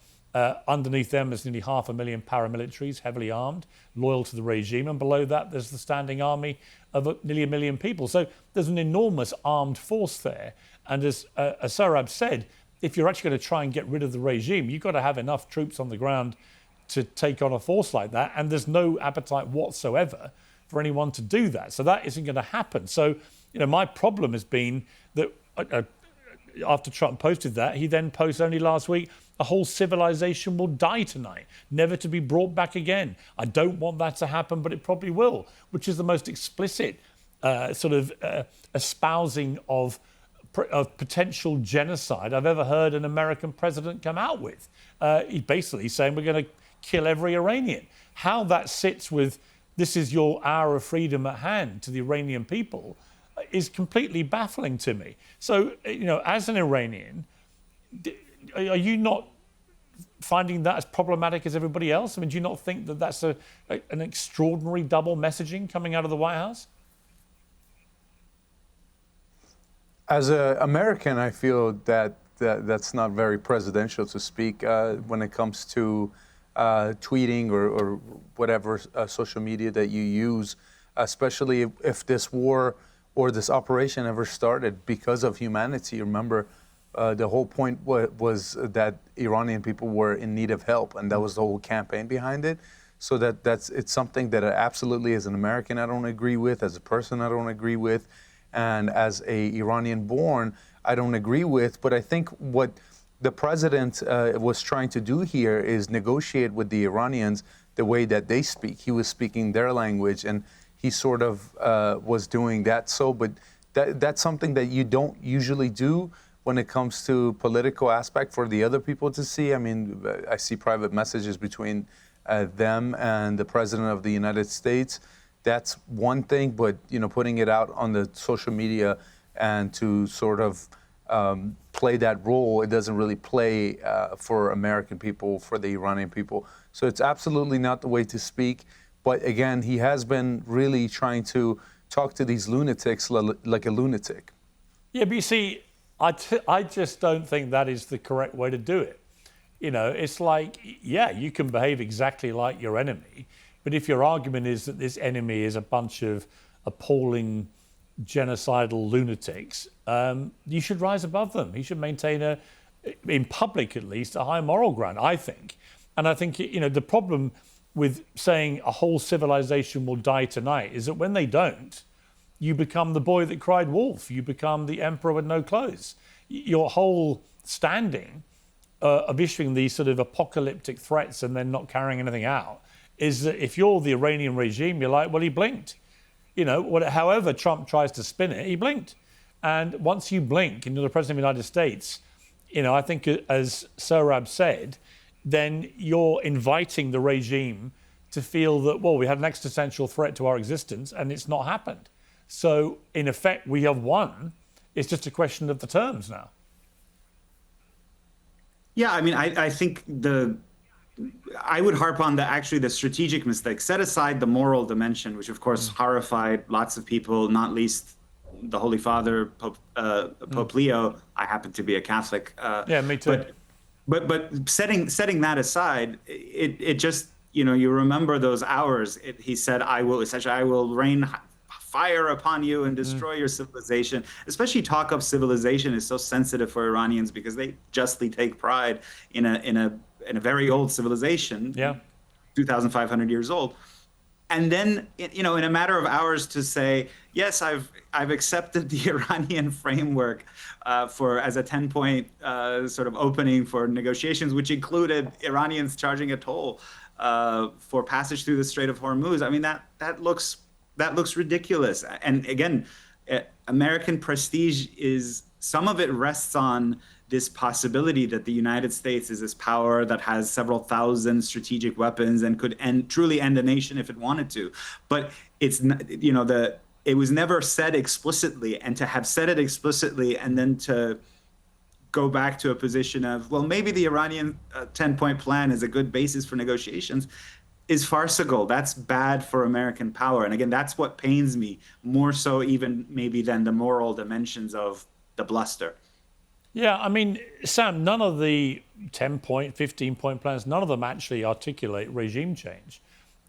Underneath them, there's nearly 500,000 paramilitaries, heavily armed, loyal to the regime. And below that, there's the standing army of nearly 1 million people. So there's an enormous armed force there. And as Sohrab said, if you're actually going to try and get rid of the regime, you've got to have enough troops on the ground to take on a force like that. And there's no appetite whatsoever for anyone to do that. So that isn't going to happen. So, my problem has been that after Trump posted that, he then posted only last week, a whole civilization will die tonight, never to be brought back again. I don't want that to happen, but it probably will, which is the most explicit espousing of potential genocide I've ever heard an American president come out with. He's basically saying we're going to kill every Iranian. How that sits with this is your hour of freedom at hand to the Iranian people is completely baffling to me. So, as an Iranian, are you not finding that as problematic as everybody else? I mean, do you not think that that's an extraordinary double messaging coming out of the White House? As an American, I feel that's not very presidential to speak when it comes to tweeting or whatever social media that you use, especially if this war or this operation ever started because of humanity. Remember, the whole point was that Iranian people were in need of help, and that was the whole campaign behind it. So it's something that I absolutely, as an American, I don't agree with. As a person, I don't agree with. And as a Iranian born, I don't agree with. But I think what the president was trying to do here is negotiate with the Iranians the way that they speak. He was speaking their language, and he sort of was doing that. But that's something that you don't usually do when it comes to political aspect for the other people to see. I mean, I see private messages between them and the president of the United States. That's one thing, but putting it out on the social media and to sort of play that role, it doesn't really play for American people, for the Iranian people. So it's absolutely not the way to speak. But again, he has been really trying to talk to these lunatics like a lunatic. Yeah, but you see, I just don't think that is the correct way to do it. It's like, yeah, you can behave exactly like your enemy, but if your argument is that this enemy is a bunch of appalling genocidal lunatics, you should rise above them. You should maintain in public at least, a high moral ground, I think. And I think, the problem with saying a whole civilization will die tonight is that when they don't, you become the boy that cried wolf. You become the emperor with no clothes. Your whole standing of issuing these sort of apocalyptic threats and then not carrying anything out is that if you're the Iranian regime, you're like, well, he blinked. However Trump tries to spin it, he blinked. And once you blink and you're the president of the United States, I think as Sohrab said, then you're inviting the regime to feel that, well, we had an existential threat to our existence and it's not happened. So in effect, we have won. It's just a question of the terms now. Yeah, I mean, I think I would harp on the strategic mistake. Set aside the moral dimension, which of course horrified lots of people, not least the Holy Father, Pope Leo. I happen to be a Catholic. Yeah, me too. But setting that aside, it just, you remember those hours. He said, I will rain fire upon you and destroy your civilization. Especially talk of civilization is so sensitive for Iranians because they justly take pride in a very old civilization, 2,500 years old. And then, in a matter of hours to say, yes, I've accepted the Iranian framework as a 10-point sort of opening for negotiations, which included Iranians charging a toll for passage through the Strait of Hormuz. I mean, that looks ridiculous. And again, American prestige some of it rests on this possibility that the United States is this power that has several thousand strategic weapons and could truly end a nation if it wanted to. But it's, it was never said explicitly, and to have said it explicitly and then to go back to a position of, well, maybe the Iranian 10-point plan is a good basis for negotiations is farcical. That's bad for American power. And again, that's what pains me more so even maybe than the moral dimensions of the bluster. Yeah, I mean, Sam, none of the 10-point, 15-point plans, none of them actually articulate regime change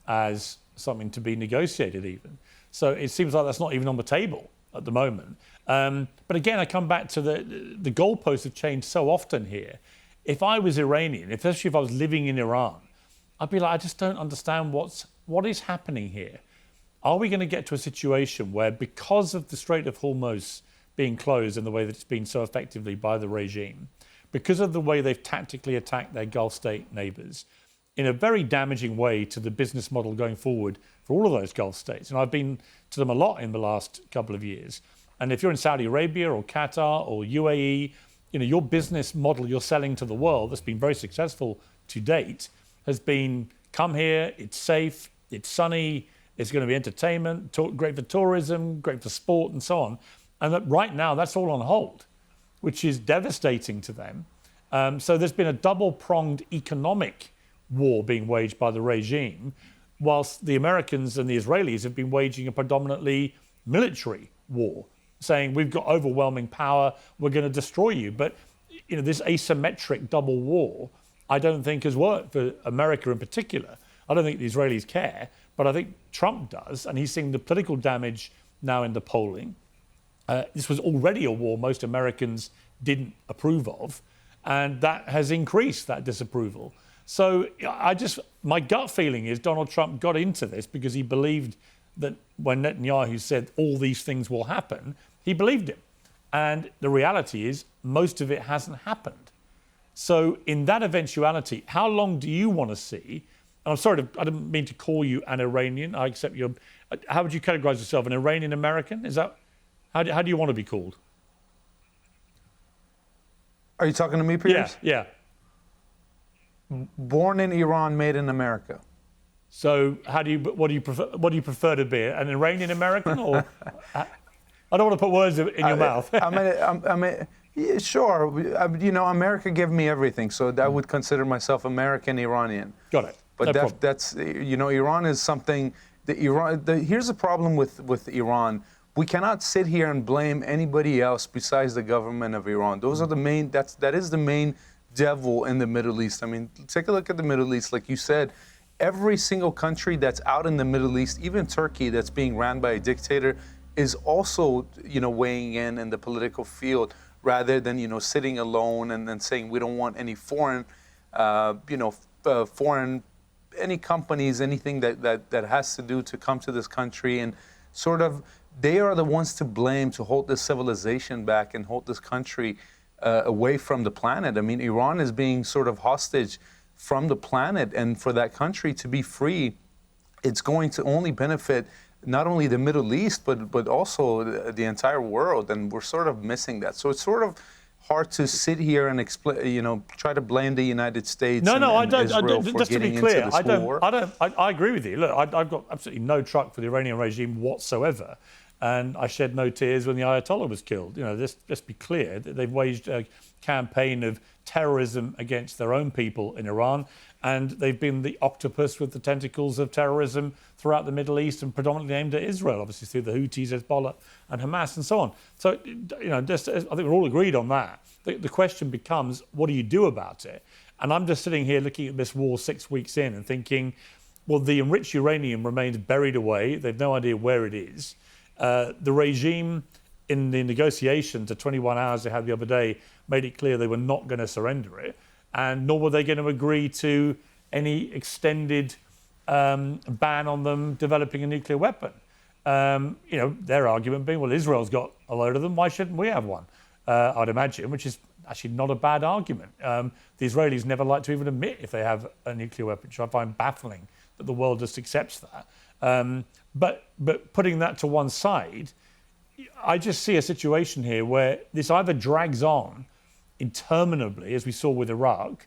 as something to be negotiated even. So it seems like that's not even on the table at the moment. But again, I come back to the goalposts have changed so often here. If I was Iranian, especially if I was living in Iran, I'd be like, I just don't understand what is happening here. Are we going to get to a situation where, because of the Strait of Hormuz being closed in the way that it's been so effectively by the regime, because of the way they've tactically attacked their Gulf state neighbors, in a very damaging way to the business model going forward for all of those Gulf states? And I've been to them a lot in the last couple of years. And if you're in Saudi Arabia or Qatar or UAE, your business model you're selling to the world that's been very successful to date has been, come here, it's safe, it's sunny, it's going to be entertainment, great for tourism, great for sport and so on. And that right now that's all on hold, which is devastating to them. So there's been a double-pronged economic war being waged by the regime, whilst the Americans and the Israelis have been waging a predominantly military war, saying we've got overwhelming power, we're going to destroy you. But this asymmetric double war, I don't think has worked for America in particular. I don't think the Israelis care, but I think Trump does, and he's seeing the political damage now in the polling. This was already a war most Americans didn't approve of, and that has increased that disapproval. So my gut feeling is Donald Trump got into this because he believed that when Netanyahu said all these things will happen, he believed him. And the reality is most of it hasn't happened. So in that eventuality, how long do you want to see? And I'm sorry, I didn't mean to call you an Iranian. I accept your. How would you categorize yourself? An Iranian American? Is that how do you want to be called? Are you talking to me, Piers? Yeah. Born in Iran, made in America. So what do you prefer? What do you prefer to be? An Iranian American, or I don't want to put words in your mouth. Yeah, sure. America gave me everything, so I would consider myself American Iranian. Got it. But No that's Iran is something. Here's the problem with Iran. We cannot sit here and blame anybody else besides the government of Iran. Those are the main. That is the main devil in the Middle East. I mean, take a look at the Middle East. Like you said, every single country that's out in the Middle East, even Turkey, that's being ran by a dictator, is also weighing in the political field, rather than sitting alone and then saying we don't want any foreign any companies, anything that has to do to come to this country, and sort of they are the ones to blame to hold this civilization back and hold this country away from the planet. I mean, Iran is being sort of hostage from the planet, and for that country to be free, it's going to only benefit not only the Middle East, but also the entire world, and we're sort of missing that. So it's sort of hard to sit here and explain, try to blame the United States. I don't. Israel for Just to be getting clear, into this war. I agree with you. Look, I've got absolutely no truck for the Iranian regime whatsoever, and I shed no tears when the Ayatollah was killed. Let's be clear that they've waged a campaign of terrorism against their own people in Iran, and they've been the octopus with the tentacles of terrorism throughout the Middle East, and predominantly aimed at Israel, obviously through the Houthis, Hezbollah, and Hamas, and so on. So, I think we're all agreed on that. The question becomes, what do you do about it? And I'm just sitting here looking at this war 6 weeks in and thinking, well, the enriched uranium remains buried away. They've no idea where it is. The regime in the negotiations, the 21 hours they had the other day, made it clear they were not going to surrender it, and nor were they going to agree to any extended ban on them developing a nuclear weapon. Their argument being, well, Israel's got a load of them, why shouldn't we have one? I'd imagine, which is actually not a bad argument. The Israelis never like to even admit if they have a nuclear weapon, which I find baffling that the world just accepts that. But putting that to one side, I just see a situation here where this either drags on interminably, as we saw with Iraq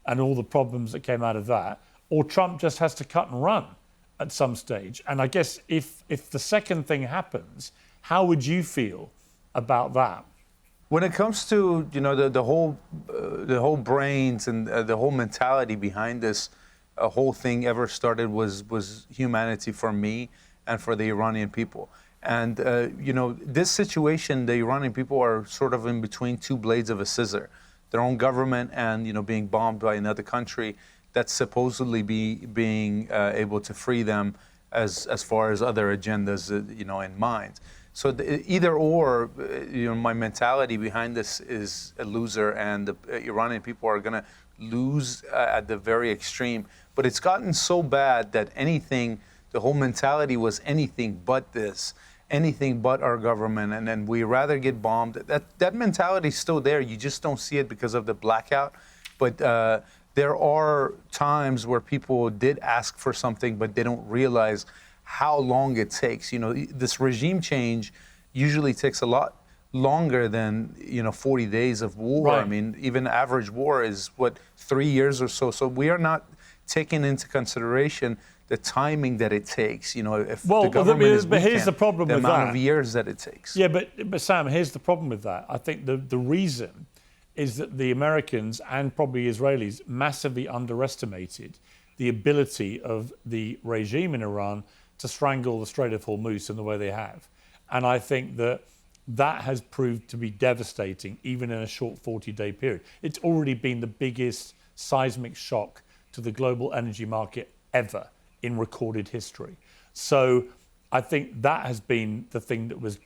and all the problems that came out of that, or Trump just has to cut and run at some stage. And I guess if the second thing happens, how would you feel about that? When it comes to the whole brains and the whole mentality behind this whole thing ever started was humanity for me and for the Iranian people. And, this situation, the Iranian people are sort of in between two blades of a scissor. Their own government and, being bombed by another country that's supposedly being able to free them as far as other agendas, in mind. So either or, my mentality behind this is a loser, and the Iranian people are going to lose at the very extreme. But it's gotten so bad that the whole mentality was anything but this, anything but our government, and then we rather get bombed. That mentality is still there. You just don't see it because of the blackout. But there are times where people did ask for something, but they don't realize how long it takes. This regime change usually takes a lot longer than 40 days of war. Right. I mean, even average war is 3 years or so. So we are not taking into consideration the timing that it takes. If the government is but here's weakened, the problem with amount that. of years that it takes. Yeah, but Sam, here's the problem with that. I think the reason is that the Americans and probably Israelis massively underestimated the ability of the regime in Iran to strangle the Strait of Hormuz in the way they have. And I think that has proved to be devastating, even in a short 40-day period. It's already been the biggest seismic shock to the global energy market ever in recorded history. So I think that has been the thing that was,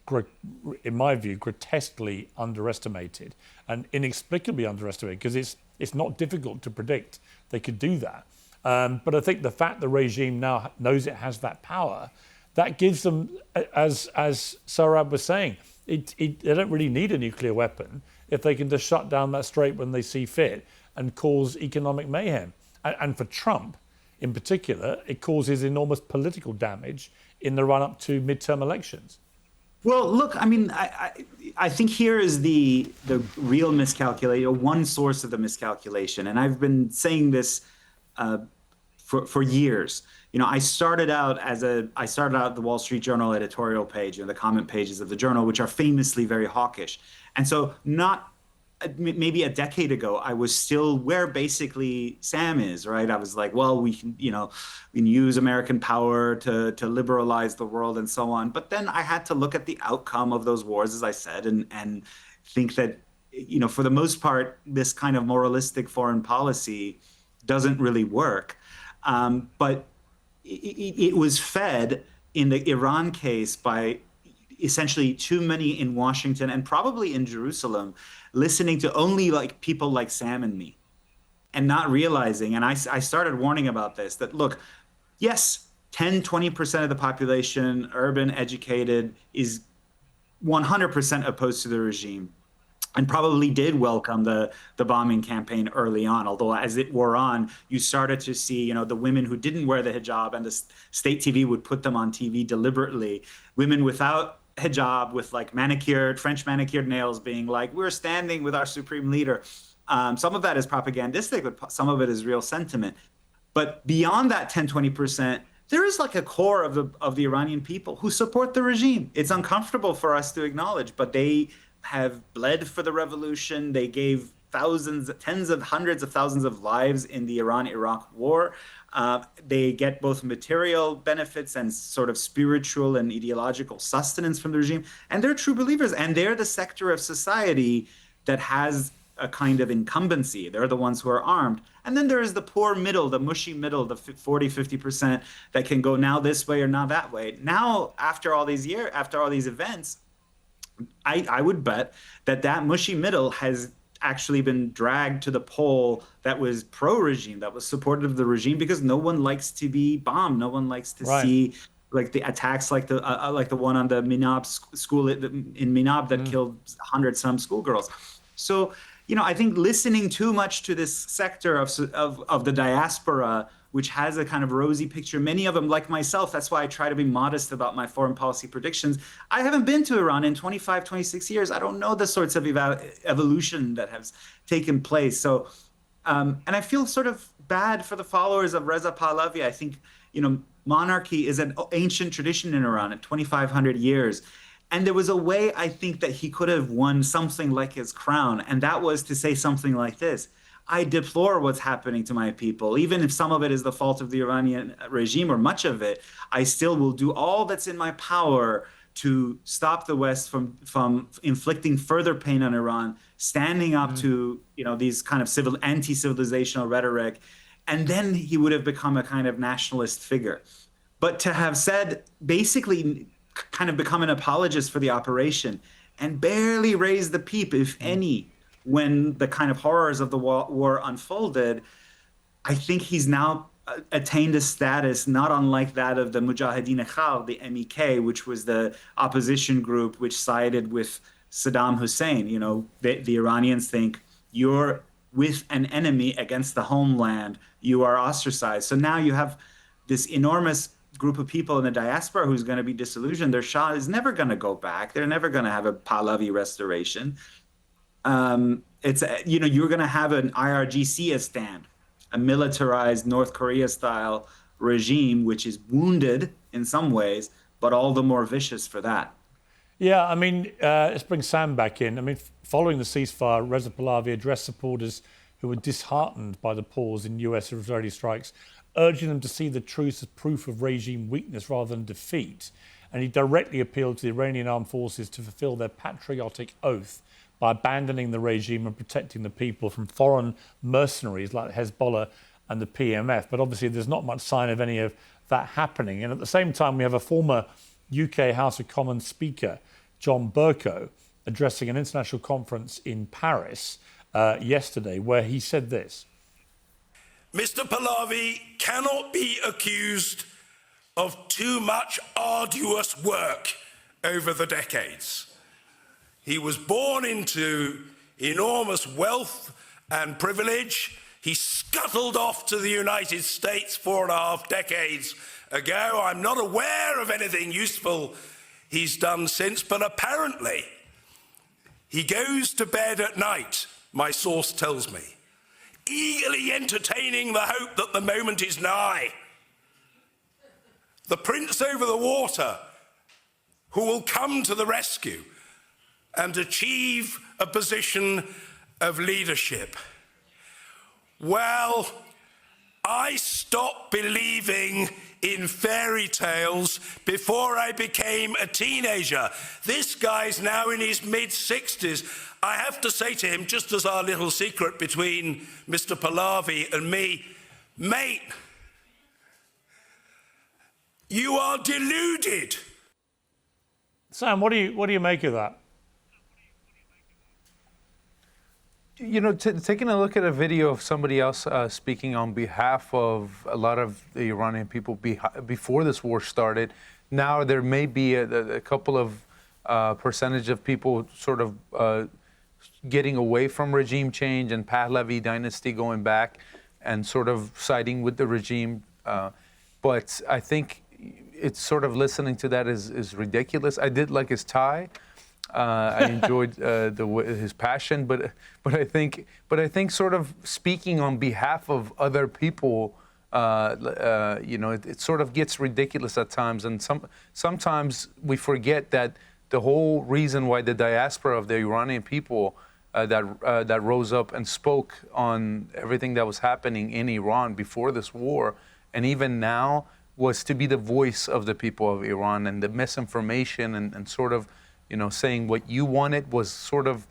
in my view, grotesquely underestimated and inexplicably underestimated, because it's not difficult to predict they could do that. But I think the fact the regime now knows it has that power, that gives them, as Sohrab was saying, they don't really need a nuclear weapon if they can just shut down that strait when they see fit and cause economic mayhem. And for Trump, in particular, it causes enormous political damage in the run-up to midterm elections. Well, look, I mean, I think here is the real miscalculation, one source of the miscalculation, and I've been saying this for years. I started out the Wall Street Journal editorial page, the comment pages of the journal, which are famously very hawkish, and so maybe a decade ago, I was still where basically Sam is, right? I was like, well, we can use American power to liberalize the world and so on. But then I had to look at the outcome of those wars, as I said, and think that, for the most part, this kind of moralistic foreign policy doesn't really work. But it was fed in the Iran case by essentially too many in Washington and probably in Jerusalem listening to only people like Sam and me, and not realizing, and I started warning about this, that look, yes, 10-20% of the population, urban, educated, is 100% opposed to the regime and probably did welcome the bombing campaign early on, although as it wore on, you started to see, the women who didn't wear the hijab, and the state TV would put them on TV deliberately, women without hijab with French manicured nails being like, we're standing with our supreme leader. Some of that is propagandistic, but some of it is real sentiment. But beyond that 10-20%, there is a core of the Iranian people who support the regime. It's uncomfortable for us to acknowledge, but they have bled for the revolution. They gave tens of hundreds of thousands of lives in the Iran-Iraq war. They get both material benefits and sort of spiritual and ideological sustenance from the regime. And they're true believers. And they're the sector of society that has a kind of incumbency. They're the ones who are armed. And then there is the poor middle, the mushy middle, the 40-50% that can go now this way or now that way. Now, after all these events, I would bet that mushy middle has actually been dragged to the pole that was pro-regime, that was supportive of the regime, because no one likes to be bombed. No one likes to see the attacks like the one on the Minab school in Minab that killed 100-some schoolgirls. So, I think listening too much to this sector of the diaspora, which has a kind of rosy picture, many of them, like myself, that's why I try to be modest about my foreign policy predictions. I haven't been to Iran in 25, 26 years. I don't know the sorts of evolution that has taken place. So, and I feel sort of bad for the followers of Reza Pahlavi. I think, monarchy is an ancient tradition in Iran at 2,500 years. And there was a way, I think, that he could have won something like his crown. And that was to say something like this: I deplore what's happening to my people. Even if some of it is the fault of the Iranian regime, or much of it, I still will do all that's in my power to stop the West from inflicting further pain on Iran, standing up to these kind of anti-civilizational rhetoric, and then he would have become a kind of nationalist figure. But to have said, basically kind of become an apologist for the operation and barely raise the peep, if any, when the kind of horrors of the war unfolded, I think he's now attained a status not unlike that of the Mujahideen Khalq, the MEK, which was the opposition group which sided with Saddam Hussein. The Iranians think you're with an enemy against the homeland, you are ostracized. So now you have this enormous group of people in the diaspora who's going to be disillusioned. Their Shah is never going to go back. They're never going to have a Pahlavi restoration. You're going to have an IRGC stand, a militarized North Korea-style regime, which is wounded in some ways, but all the more vicious for that. Yeah, I mean, let's bring Sam back in. I mean, following the ceasefire, Reza Pahlavi addressed supporters who were disheartened by the pause in US-Israeli strikes, urging them to see the truce as proof of regime weakness rather than defeat. And he directly appealed to the Iranian armed forces to fulfill their patriotic oath by abandoning the regime and protecting the people from foreign mercenaries like Hezbollah and the PMF. But obviously there's not much sign of any of that happening. And at the same time, we have a former UK House of Commons Speaker, John Bercow, addressing an international conference in Paris yesterday, where he said this. Mr. Pahlavi cannot be accused of too much arduous work over the decades. He was born into enormous wealth and privilege. He scuttled off to the United States 4.5 decades ago. I'm not aware of anything useful he's done since, but apparently he goes to bed at night, my source tells me, eagerly entertaining the hope that the moment is nigh. The prince over the water who will come to the rescue and achieve a position of leadership. Well, I stopped believing in fairy tales before I became a teenager. This guy's now in his mid-60s. I have to say to him, just as our little secret between Mr. Pahlavi and me, mate, you are deluded. Sam, what do you make of that? Taking a look at a video of somebody else speaking on behalf of a lot of the Iranian people before this war started, now there may be a couple of percentage of people sort of getting away from regime change and Pahlavi dynasty going back and sort of siding with the regime. But I think it's sort of listening to that is ridiculous. I did like his tie. I enjoyed his passion, but I think sort of speaking on behalf of other people, it sort of gets ridiculous at times, and sometimes we forget that the whole reason why the diaspora of the Iranian people that rose up and spoke on everything that was happening in Iran before this war, and even now, was to be the voice of the people of Iran, and the misinformation and sort of saying what you wanted was sort of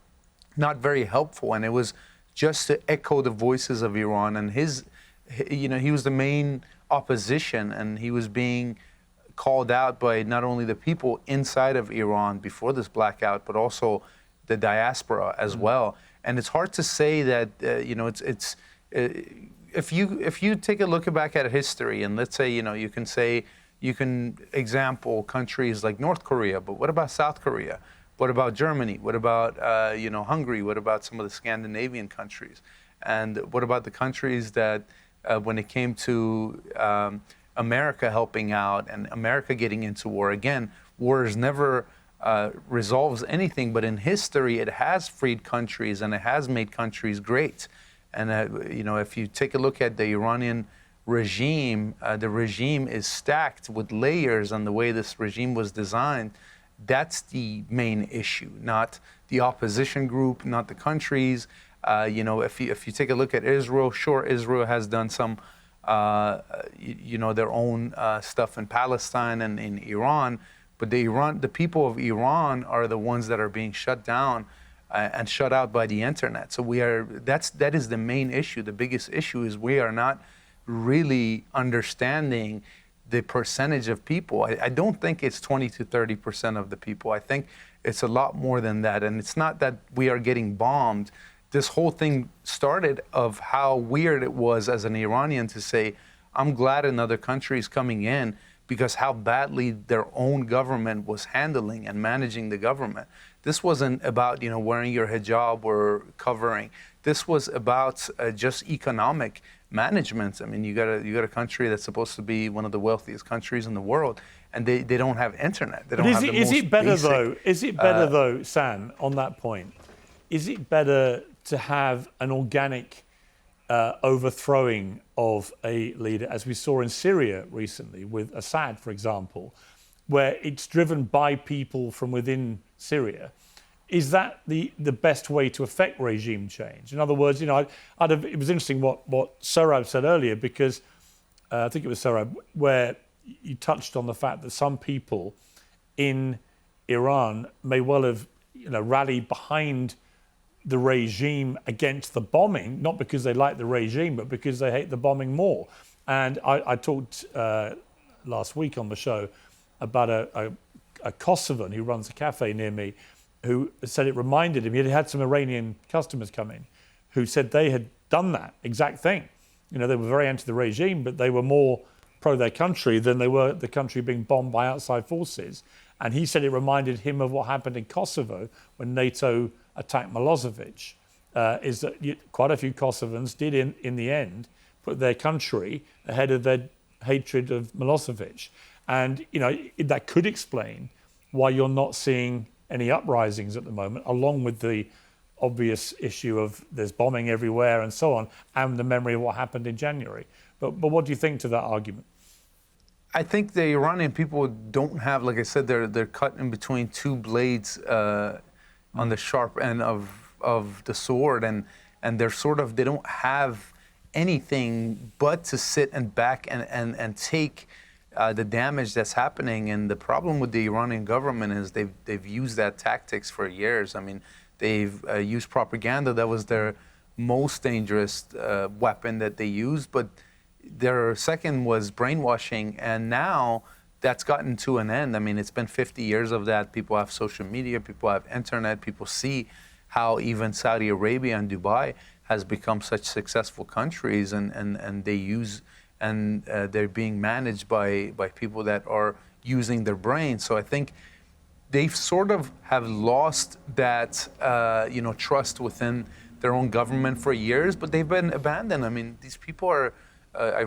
not very helpful, and it was just to echo the voices of Iran. And he was the main opposition, and he was being called out by not only the people inside of Iran before this blackout, but also the diaspora as well. And it's hard to say that if you take a look back at history, and let's say you can example countries like North Korea, but what about South Korea? What about Germany? What about Hungary? What about some of the Scandinavian countries? And what about the countries that when it came to America helping out and America getting into war? Again, wars never resolves anything, but in history it has freed countries and it has made countries great. And if you take a look at the Iranian regime, the regime is stacked with layers on the way this regime was designed. That's the main issue, not the opposition group, not the countries. If you take a look at Israel, sure, Israel has done some, their own stuff in Palestine and in Iran, But the people of Iran are the ones that are being shut down and shut out by the internet. So that is the main issue. The biggest issue is we are not really understanding the percentage of people. I don't think it's 20 to 30% of the people. I think it's a lot more than that. And it's not that we are getting bombed. This whole thing started of how weird it was as an Iranian to say, I'm glad another country is coming in, because how badly their own government was handling and managing the government. This wasn't about, wearing your hijab or covering. This was about just economic management. I mean, you got a country that's supposed to be one of the wealthiest countries in the world, and they don't have internet. They don't have the most Is it better basic, though? Is it better though, Sam? On that point, is it better to have an organic overthrowing of a leader, as we saw in Syria recently with Assad, for example, where it's driven by people from within Syria? Is that the best way to affect regime change? In other words, it was interesting what Sohrab said earlier, because I think it was Sohrab, where you touched on the fact that some people in Iran may well have rallied behind the regime against the bombing, not because they like the regime, but because they hate the bombing more. And I talked last week on the show about a Kosovan who runs a cafe near me, who said it reminded him, he had some Iranian customers come in who said they had done that exact thing. They were very anti the regime, but they were more pro their country than they were the country being bombed by outside forces. And he said it reminded him of what happened in Kosovo when NATO attacked Milosevic, is that quite a few Kosovans did in the end put their country ahead of their hatred of Milosevic. And, that could explain why you're not seeing any uprisings at the moment, along with the obvious issue of there's bombing everywhere and so on, and the memory of what happened in January. But what do you think to that argument? I think the Iranian people don't have, like I said, they're cut in between two blades on the sharp end of the sword, and they don't have anything but to sit and back and take the damage that's happening. And the problem with the Iranian government is they've used that tactics for years. I mean, they've used propaganda. That was their most dangerous weapon that they used. But their second was brainwashing, and now that's gotten to an end. I mean, it's been 50 years of that. People have social media, people have internet, people see how even Saudi Arabia and Dubai has become such successful countries, and they use, and they're being managed by people that are using their brains. So I think they've sort of have lost that, trust within their own government for years, but they've been abandoned. I mean, these people are, I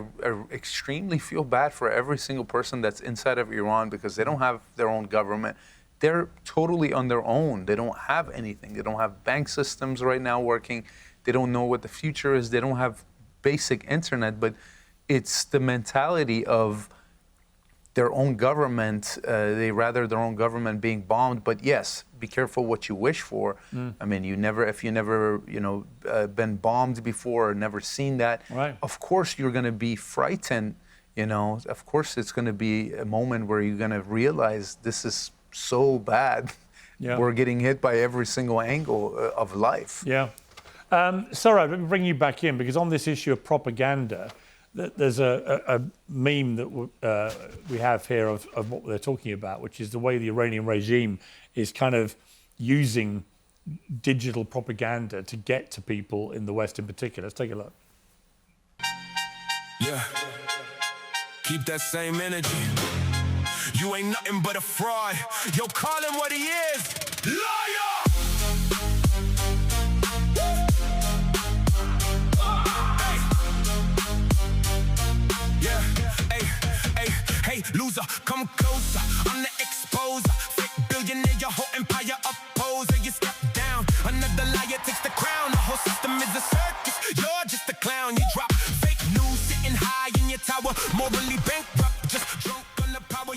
extremely feel bad for every single person that's inside of Iran, because they don't have their own government. They're totally on their own. They don't have anything. They don't have bank systems right now working. They don't know what the future is. They don't have basic internet, but it's the mentality of their own government. They rather their own government being bombed. But yes, be careful what you wish for. I mean, if you never, been bombed before or never seen that, right, of course you're going to be frightened. Of course it's going to be a moment where you're going to realize this is so bad. Yeah. We're getting hit by every single angle of life. Yeah. Sohrab, let me bring you back in, because on this issue of propaganda, there's a meme that we have here of what they're talking about, which is the way the Iranian regime is kind of using digital propaganda to get to people in the West in particular. Let's take a look. Yeah. Keep that same energy. You ain't nothing but a fraud. Yo, call him what he is. Liar! Hey, loser, come closer. I'm the exposer. Fake billionaire, your whole empire opposer. You step down, another liar takes the crown. The whole system is a circus. You're just a clown. You drop fake news, sitting high in your tower. Morally bankrupt, just drunk on the power.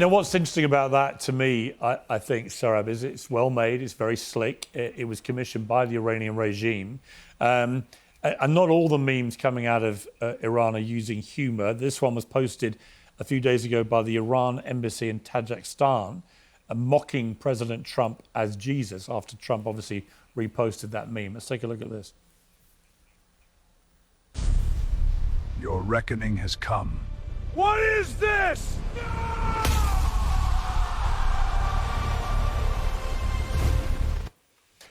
What's interesting about that to me, I think, Sohrab, is it's well made. It's very slick. It was commissioned by the Iranian regime. And not all the memes coming out of Iran are using humor. This one was posted a few days ago by the Iran embassy in Tajikistan, mocking President Trump as Jesus after Trump obviously reposted that meme. Let's take a look at this. Your reckoning has come. What is this?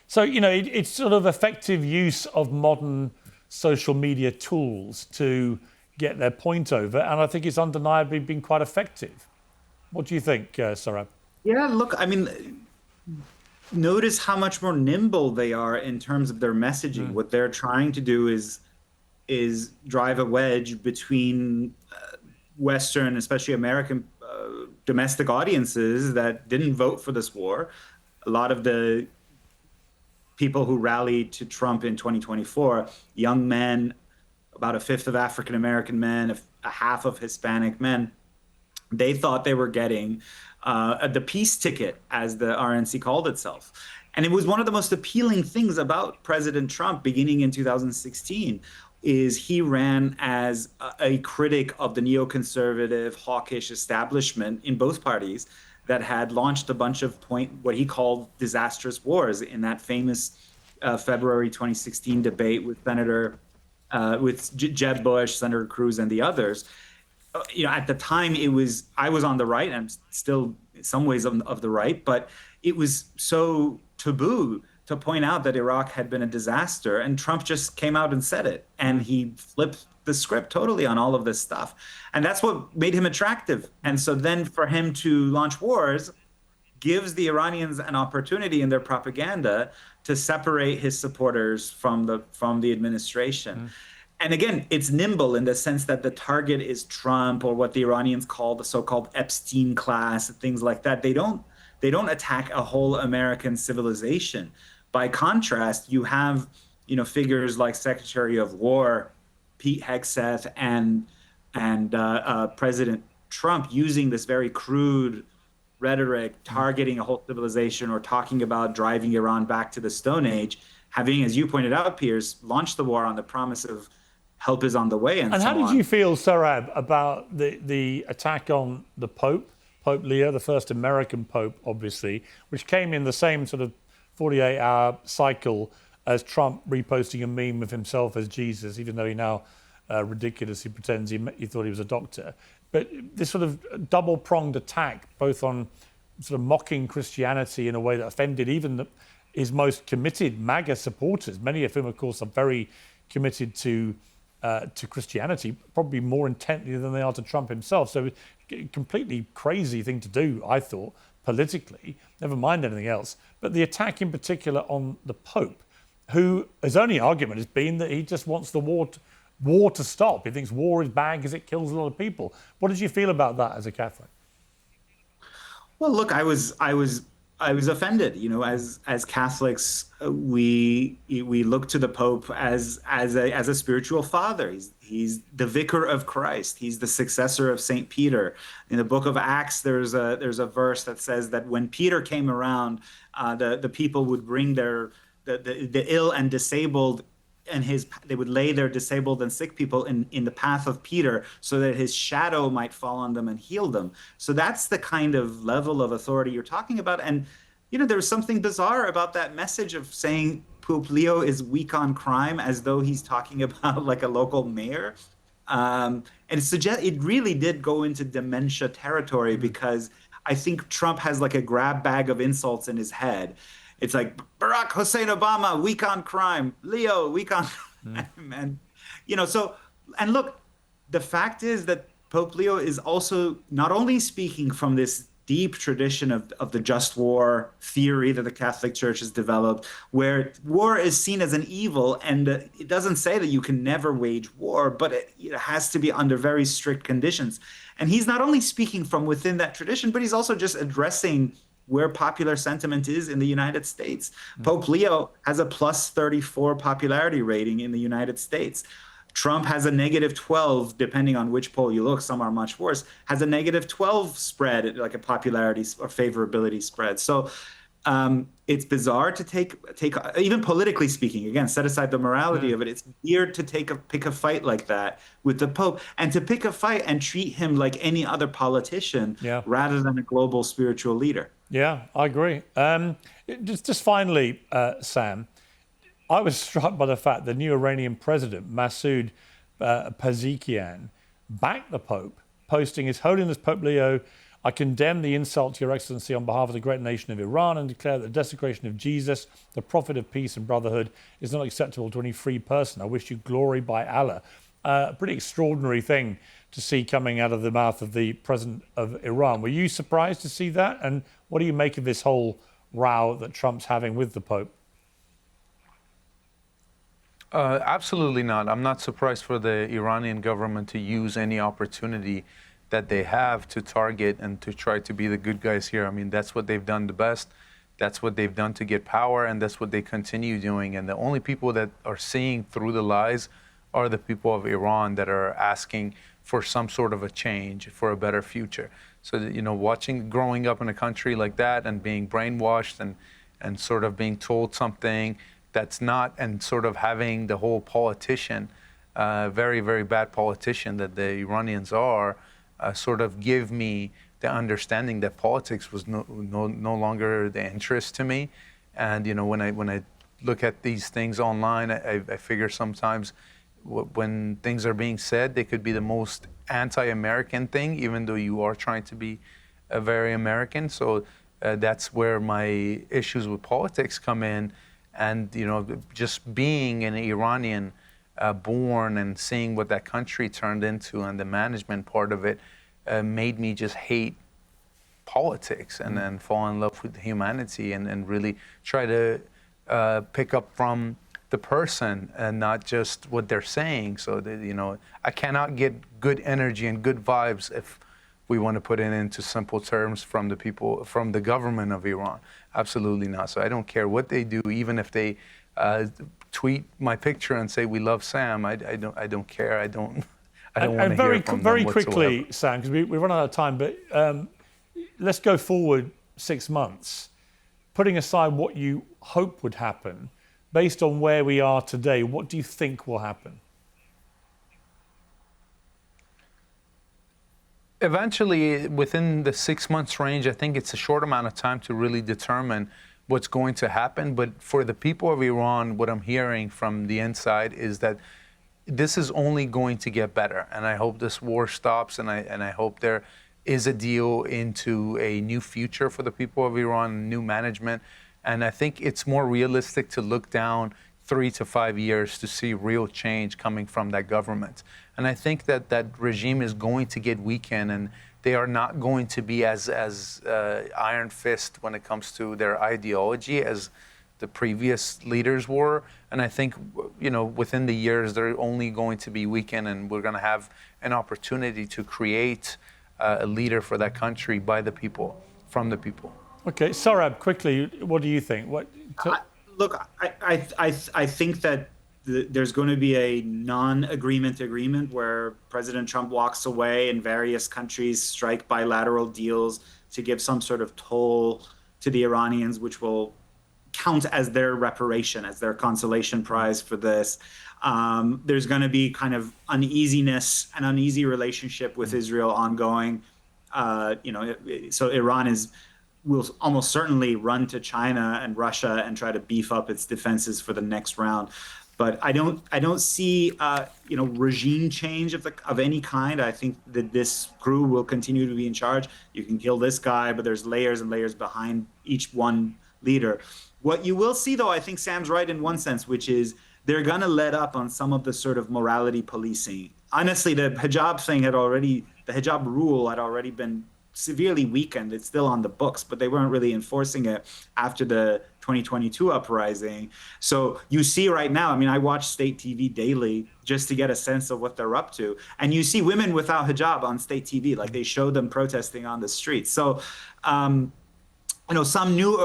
So, you know, it's sort of effective use of modern social media tools to get their point over, and I think it's undeniably been quite effective. What do you think, Sohrab? Yeah, look, I mean, notice how much more nimble they are in terms of their messaging. What they're trying to do is drive a wedge between Western, especially American domestic audiences that didn't vote for this war. A lot of the people who rallied to Trump in 2024, young men, about a fifth of African American men, a half of Hispanic men, they thought they were getting the peace ticket, as the RNC called itself. And it was one of the most appealing things about President Trump beginning in 2016 is he ran as a critic of the neoconservative, hawkish establishment in both parties that had launched a bunch of what he called disastrous wars in that famous February 2016 debate with Jeb Bush, Senator Cruz, and the others. You know, at the time, I was on the right, and I'm still in some ways of the right, but it was so taboo to point out that Iraq had been a disaster, and Trump just came out and said it, and he flipped the script totally on all of this stuff, and that's what made him attractive. And so then for him to launch wars gives the Iranians an opportunity in their propaganda to separate his supporters from the administration. And again, it's nimble in the sense that the target is Trump, or what the Iranians call the so-called Epstein class, things like that. They don't attack a whole American civilization. By contrast, you have, you know, figures like Secretary of War Pete Hegseth and President Trump using this very crude rhetoric, targeting a whole civilization or talking about driving Iran back to the Stone Age, having, as you pointed out, Piers, launched the war on the promise of help is on the way. And how did you feel, Sohrab, about the attack on the Pope Leo, the first American Pope, obviously, which came in the same sort of 48-hour cycle as Trump reposting a meme of himself as Jesus, even though he now ridiculously pretends he thought he was a doctor. But this sort of double-pronged attack, both on sort of mocking Christianity in a way that offended even his most committed MAGA supporters, many of whom, of course, are very committed to Christianity, probably more intently than they are to Trump himself. So a completely crazy thing to do, I thought, politically, never mind anything else. But the attack in particular on the Pope, who his only argument has been that he just wants the war to stop. He thinks war is bad because it kills a lot of people. What did you feel about that as a Catholic? Well, look, I was offended. You know, as Catholics, we look to the Pope as a spiritual father. He's the vicar of Christ. He's the successor of Saint Peter. In the book of Acts, there's a verse that says that when Peter came around, the people would bring the ill and disabled, and they would lay their disabled and sick people in the path of Peter so that his shadow might fall on them and heal them. So that's the kind of level of authority you're talking about. And, you know, there's something bizarre about that message of saying Pope Leo is weak on crime, as though he's talking about like a local mayor. And it really did go into dementia territory, because I think Trump has like a grab bag of insults in his head. It's like Barack Hussein Obama, weak on crime, Leo, weak on and you know, so, and look, the fact is that Pope Leo is also not only speaking from this deep tradition of the just war theory that the Catholic Church has developed, where war is seen as an evil, and it doesn't say that you can never wage war, but it has to be under very strict conditions. And he's not only speaking from within that tradition, but he's also just addressing where popular sentiment is in the United States. Pope Leo has a +34 popularity rating in the United States. Trump has a -12, depending on which poll you look, some are much worse, has a -12 spread, like a popularity or favorability spread. So it's bizarre to take even politically speaking, again, set aside the morality of it, it's weird to pick a fight like that with the Pope, and to pick a fight and treat him like any other politician rather than a global spiritual leader. Yeah, I agree. Just finally, Sam, I was struck by the fact the new Iranian president, Masoud Pezeshkian, backed the Pope, posting, His Holiness Pope Leo, I condemn the insult to Your Excellency on behalf of the great nation of Iran and declare that the desecration of Jesus, the prophet of peace and brotherhood, is not acceptable to any free person. I wish you glory by Allah. A pretty extraordinary thing to see coming out of the mouth of the president of Iran. Were you surprised to see that? And what do you make of this whole row that Trump's having with the Pope? Absolutely not. I'm not surprised for the Iranian government to use any opportunity that they have to target and to try to be the good guys here. I mean, that's what they've done the best. That's what they've done to get power, and that's what they continue doing. And the only people that are seeing through the lies are the people of Iran that are asking for some sort of a change, for a better future. So, you know, growing up in a country like that and being brainwashed and sort of being told something that's not, and sort of having the whole politician, very, very bad politician that the Iranians are, sort of give me the understanding that politics was no longer the interest to me. And, you know, when I look at these things online, I figure sometimes when things are being said, they could be the most anti-American thing, even though you are trying to be very American. So that's where my issues with politics come in. And, you know, just being an Iranian born and seeing what that country turned into and the management part of it made me just hate politics and then fall in love with humanity and really try to pick up from the person and not just what they're saying. So that, you know, I cannot get good energy and good vibes if we want to put it into simple terms from the people, from the government of Iran. Absolutely not. So I don't care what they do, even if they tweet my picture and say we love Sam. I don't care. I don't want to hear from them very whatsoever. quickly, Sam, because we run out of time. But let's go forward 6 months, putting aside what you hope would happen. Based on where we are today, what do you think will happen? Eventually, within the 6 months range, I think it's a short amount of time to really determine what's going to happen. But for the people of Iran, what I'm hearing from the inside is that this is only going to get better. And I hope this war stops, and I hope there is a deal into a new future for the people of Iran, new management. And I think it's more realistic to look down 3 to 5 years to see real change coming from that government. And I think that that regime is going to get weakened, and they are not going to be as iron fist when it comes to their ideology as the previous leaders were. And I think, you know, within the years, they're only going to be weakened, and we're going to have an opportunity to create a leader for that country by the people, from the people. Okay, Sohrab, quickly, what do you think? I think that there's going to be a non-agreement agreement where President Trump walks away and various countries strike bilateral deals to give some sort of toll to the Iranians, which will count as their reparation, as their consolation prize for this. There's going to be kind of an uneasy relationship with Israel ongoing. So Iran will almost certainly run to China and Russia and try to beef up its defenses for the next round. But I don't see regime change of any kind. I think that this crew will continue to be in charge. You can kill this guy, but there's layers and layers behind each one leader. What you will see, though, I think Sam's right in one sense, which is they're going to let up on some of the sort of morality policing. Honestly, the hijab rule had already been severely weakened. It's still on the books, but they weren't really enforcing it after the 2022 uprising. So you see right now, I mean, I watch state TV daily just to get a sense of what they're up to. And you see women without hijab on state TV, like they show them protesting on the streets. So, some new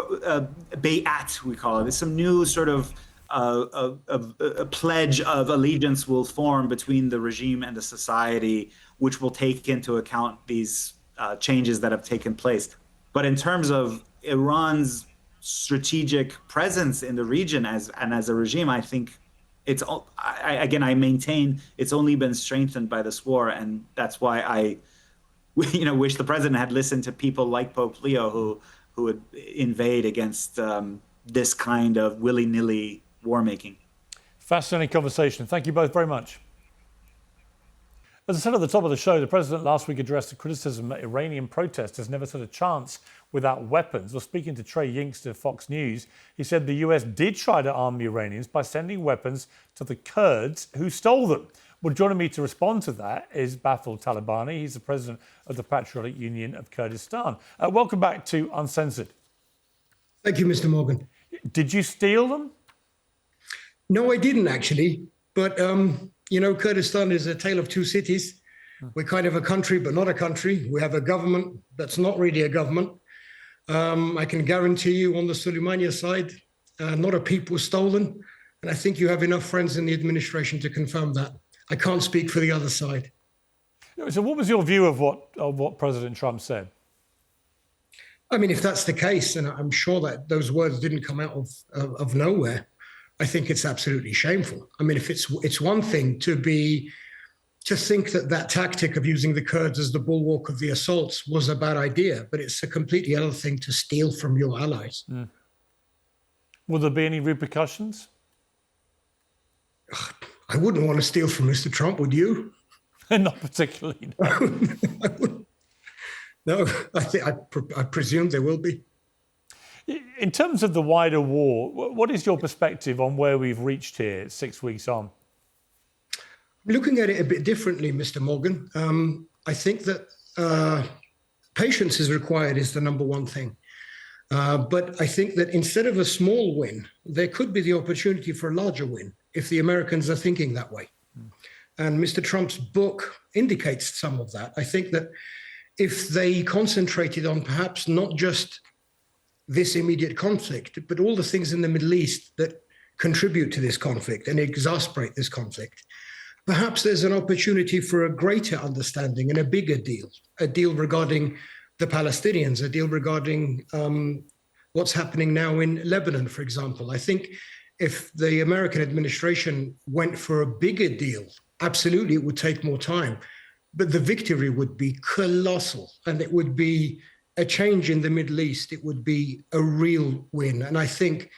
bay'at, we call it, some new sort of a pledge of allegiance will form between the regime and the society, which will take into account these changes that have taken place. But in terms of Iran's strategic presence in the region as a regime, I think I maintain it's only been strengthened by this war, and that's why I wish the president had listened to people like Pope Leo who would invade against this kind of willy-nilly war making. Fascinating conversation. Thank you both very much. As I said at the top of the show, the president last week addressed the criticism that Iranian protesters never stood a chance without weapons. Well, speaking to Trey Yingster of Fox News, he said the US did try to arm the Iranians by sending weapons to the Kurds who stole them. Well, joining me to respond to that is Bafel Talabani. He's the president of the Patriotic Union of Kurdistan. Welcome back to Uncensored. Thank you, Mr. Morgan. Did you steal them? No, I didn't actually. But, Kurdistan is a tale of two cities. We're kind of a country, but not a country. We have a government that's not really a government. I can guarantee you on the Soleimani side, not a peep was stolen. And I think you have enough friends in the administration to confirm that. I can't speak for the other side. So what was your view of what President Trump said? I mean, if that's the case, and I'm sure that those words didn't come out of nowhere, I think it's absolutely shameful. I mean, if it's one thing to think that tactic of using the Kurds as the bulwark of the assaults was a bad idea, but it's a completely other thing to steal from your allies. Mm. Will there be any repercussions? I wouldn't want to steal from Mr. Trump, would you? Not particularly. No. No, I presume there will be. In terms of the wider war, what is your perspective on where we've reached here 6 weeks on? Looking at it a bit differently, Mr. Morgan, I think that patience is required is the number one thing. But I think that instead of a small win, there could be the opportunity for a larger win if the Americans are thinking that way. And Mr. Trump's book indicates some of that. I think that if they concentrated on perhaps not just this immediate conflict, but all the things in the Middle East that contribute to this conflict and exasperate this conflict, perhaps there's an opportunity for a greater understanding and a bigger deal, a deal regarding the Palestinians, a deal regarding what's happening now in Lebanon, for example. I think if the American administration went for a bigger deal, absolutely it would take more time, but the victory would be colossal and it would be a change in the Middle East. It would be a real win. And I think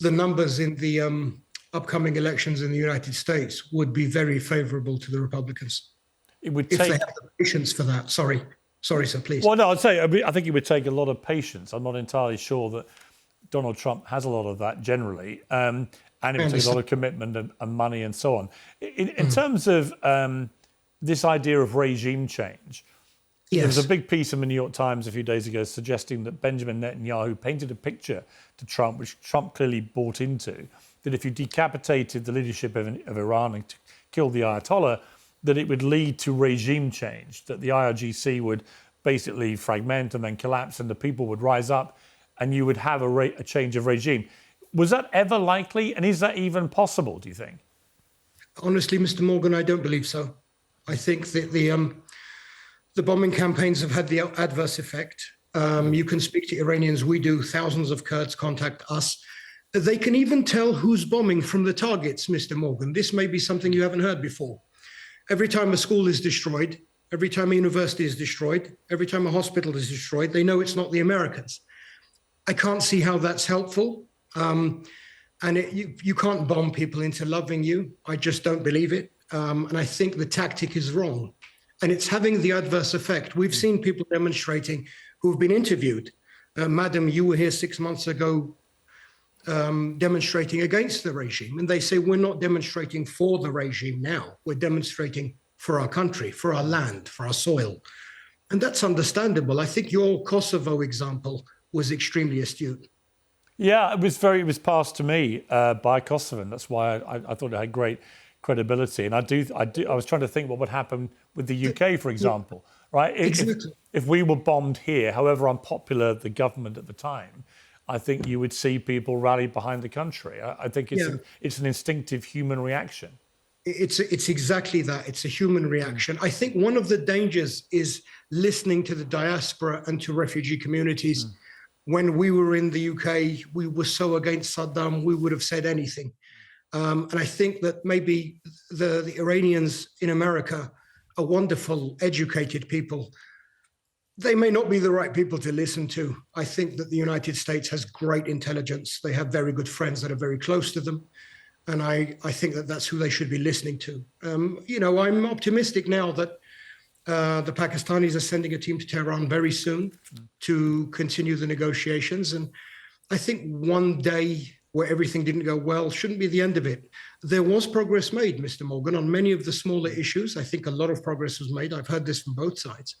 the numbers in the upcoming elections in the United States would be very favorable to the Republicans. It would if take... they have the patience for that. Sorry, sir, please. Well, no, I think it would take a lot of patience. I'm not entirely sure that Donald Trump has a lot of that generally. And it would take a lot of commitment and money and so on. In terms of this idea of regime change, yes. There was a big piece in the New York Times a few days ago suggesting that Benjamin Netanyahu painted a picture to Trump, which Trump clearly bought into, that if you decapitated the leadership of Iran and killed the Ayatollah, that it would lead to regime change, that the IRGC would basically fragment and then collapse and the people would rise up and you would have a change of regime. Was that ever likely? And is that even possible, do you think? Honestly, Mr. Morgan, I don't believe so. I think that the bombing campaigns have had the adverse effect. You can speak to Iranians. We do. Thousands of Kurds contact us. They can even tell who's bombing from the targets, Mr. Morgan. This may be something you haven't heard before. Every time a school is destroyed, every time a university is destroyed, every time a hospital is destroyed, they know it's not the Americans. I can't see how that's helpful. You can't bomb people into loving you. I just don't believe it. And I think the tactic is wrong. And it's having the adverse effect. We've seen people demonstrating who've been interviewed. Madam, you were here 6 months ago demonstrating against the regime. And they say, we're not demonstrating for the regime now. We're demonstrating for our country, for our land, for our soil. And that's understandable. I think your Kosovo example was extremely astute. Yeah, it was passed to me by Kosovan. That's why I thought it had great credibility. And I was trying to think what would happen with the UK, for example, right? If we were bombed here, however unpopular the government at the time, I think you would see people rally behind the country. I think it's an instinctive human reaction. It's exactly that. It's a human reaction. I think one of the dangers is listening to the diaspora and to refugee communities when we were in the UK, we were so against Saddam, we would have said anything. And I think that maybe the Iranians in America are wonderful, educated people. They may not be the right people to listen to. I think that the United States has great intelligence. They have very good friends that are very close to them. And I think that that's who they should be listening to. I'm optimistic now that the Pakistanis are sending a team to Tehran very soon to continue the negotiations. And I think one day where everything didn't go well shouldn't be the end of it. There was progress made, Mr. Morgan, on many of the smaller issues. I think a lot of progress was made. I've heard this from both sides.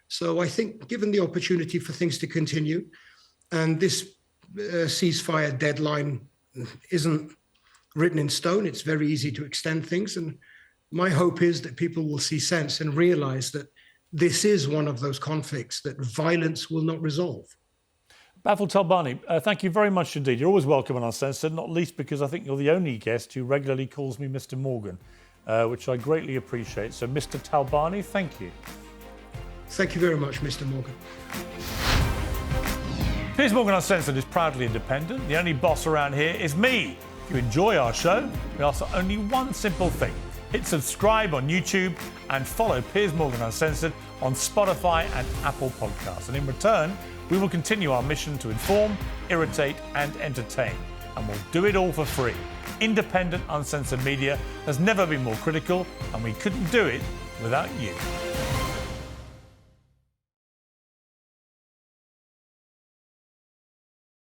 So I think given the opportunity for things to continue, and this ceasefire deadline isn't written in stone, it's very easy to extend things. And my hope is that people will see sense and realize that this is one of those conflicts that violence will not resolve. Bafel Talabani, thank you very much indeed. You're always welcome on Uncensored, not least because I think you're the only guest who regularly calls me Mr. Morgan, which I greatly appreciate. So, Mr. Talabani, thank you. Thank you very much, Mr. Morgan. Piers Morgan Uncensored is proudly independent. The only boss around here is me. If you enjoy our show, we ask for only one simple thing. Hit subscribe on YouTube and follow Piers Morgan Uncensored on Spotify and Apple Podcasts. And in return, we will continue our mission to inform, irritate and entertain. And we'll do it all for free. Independent, uncensored media has never been more critical, and we couldn't do it without you.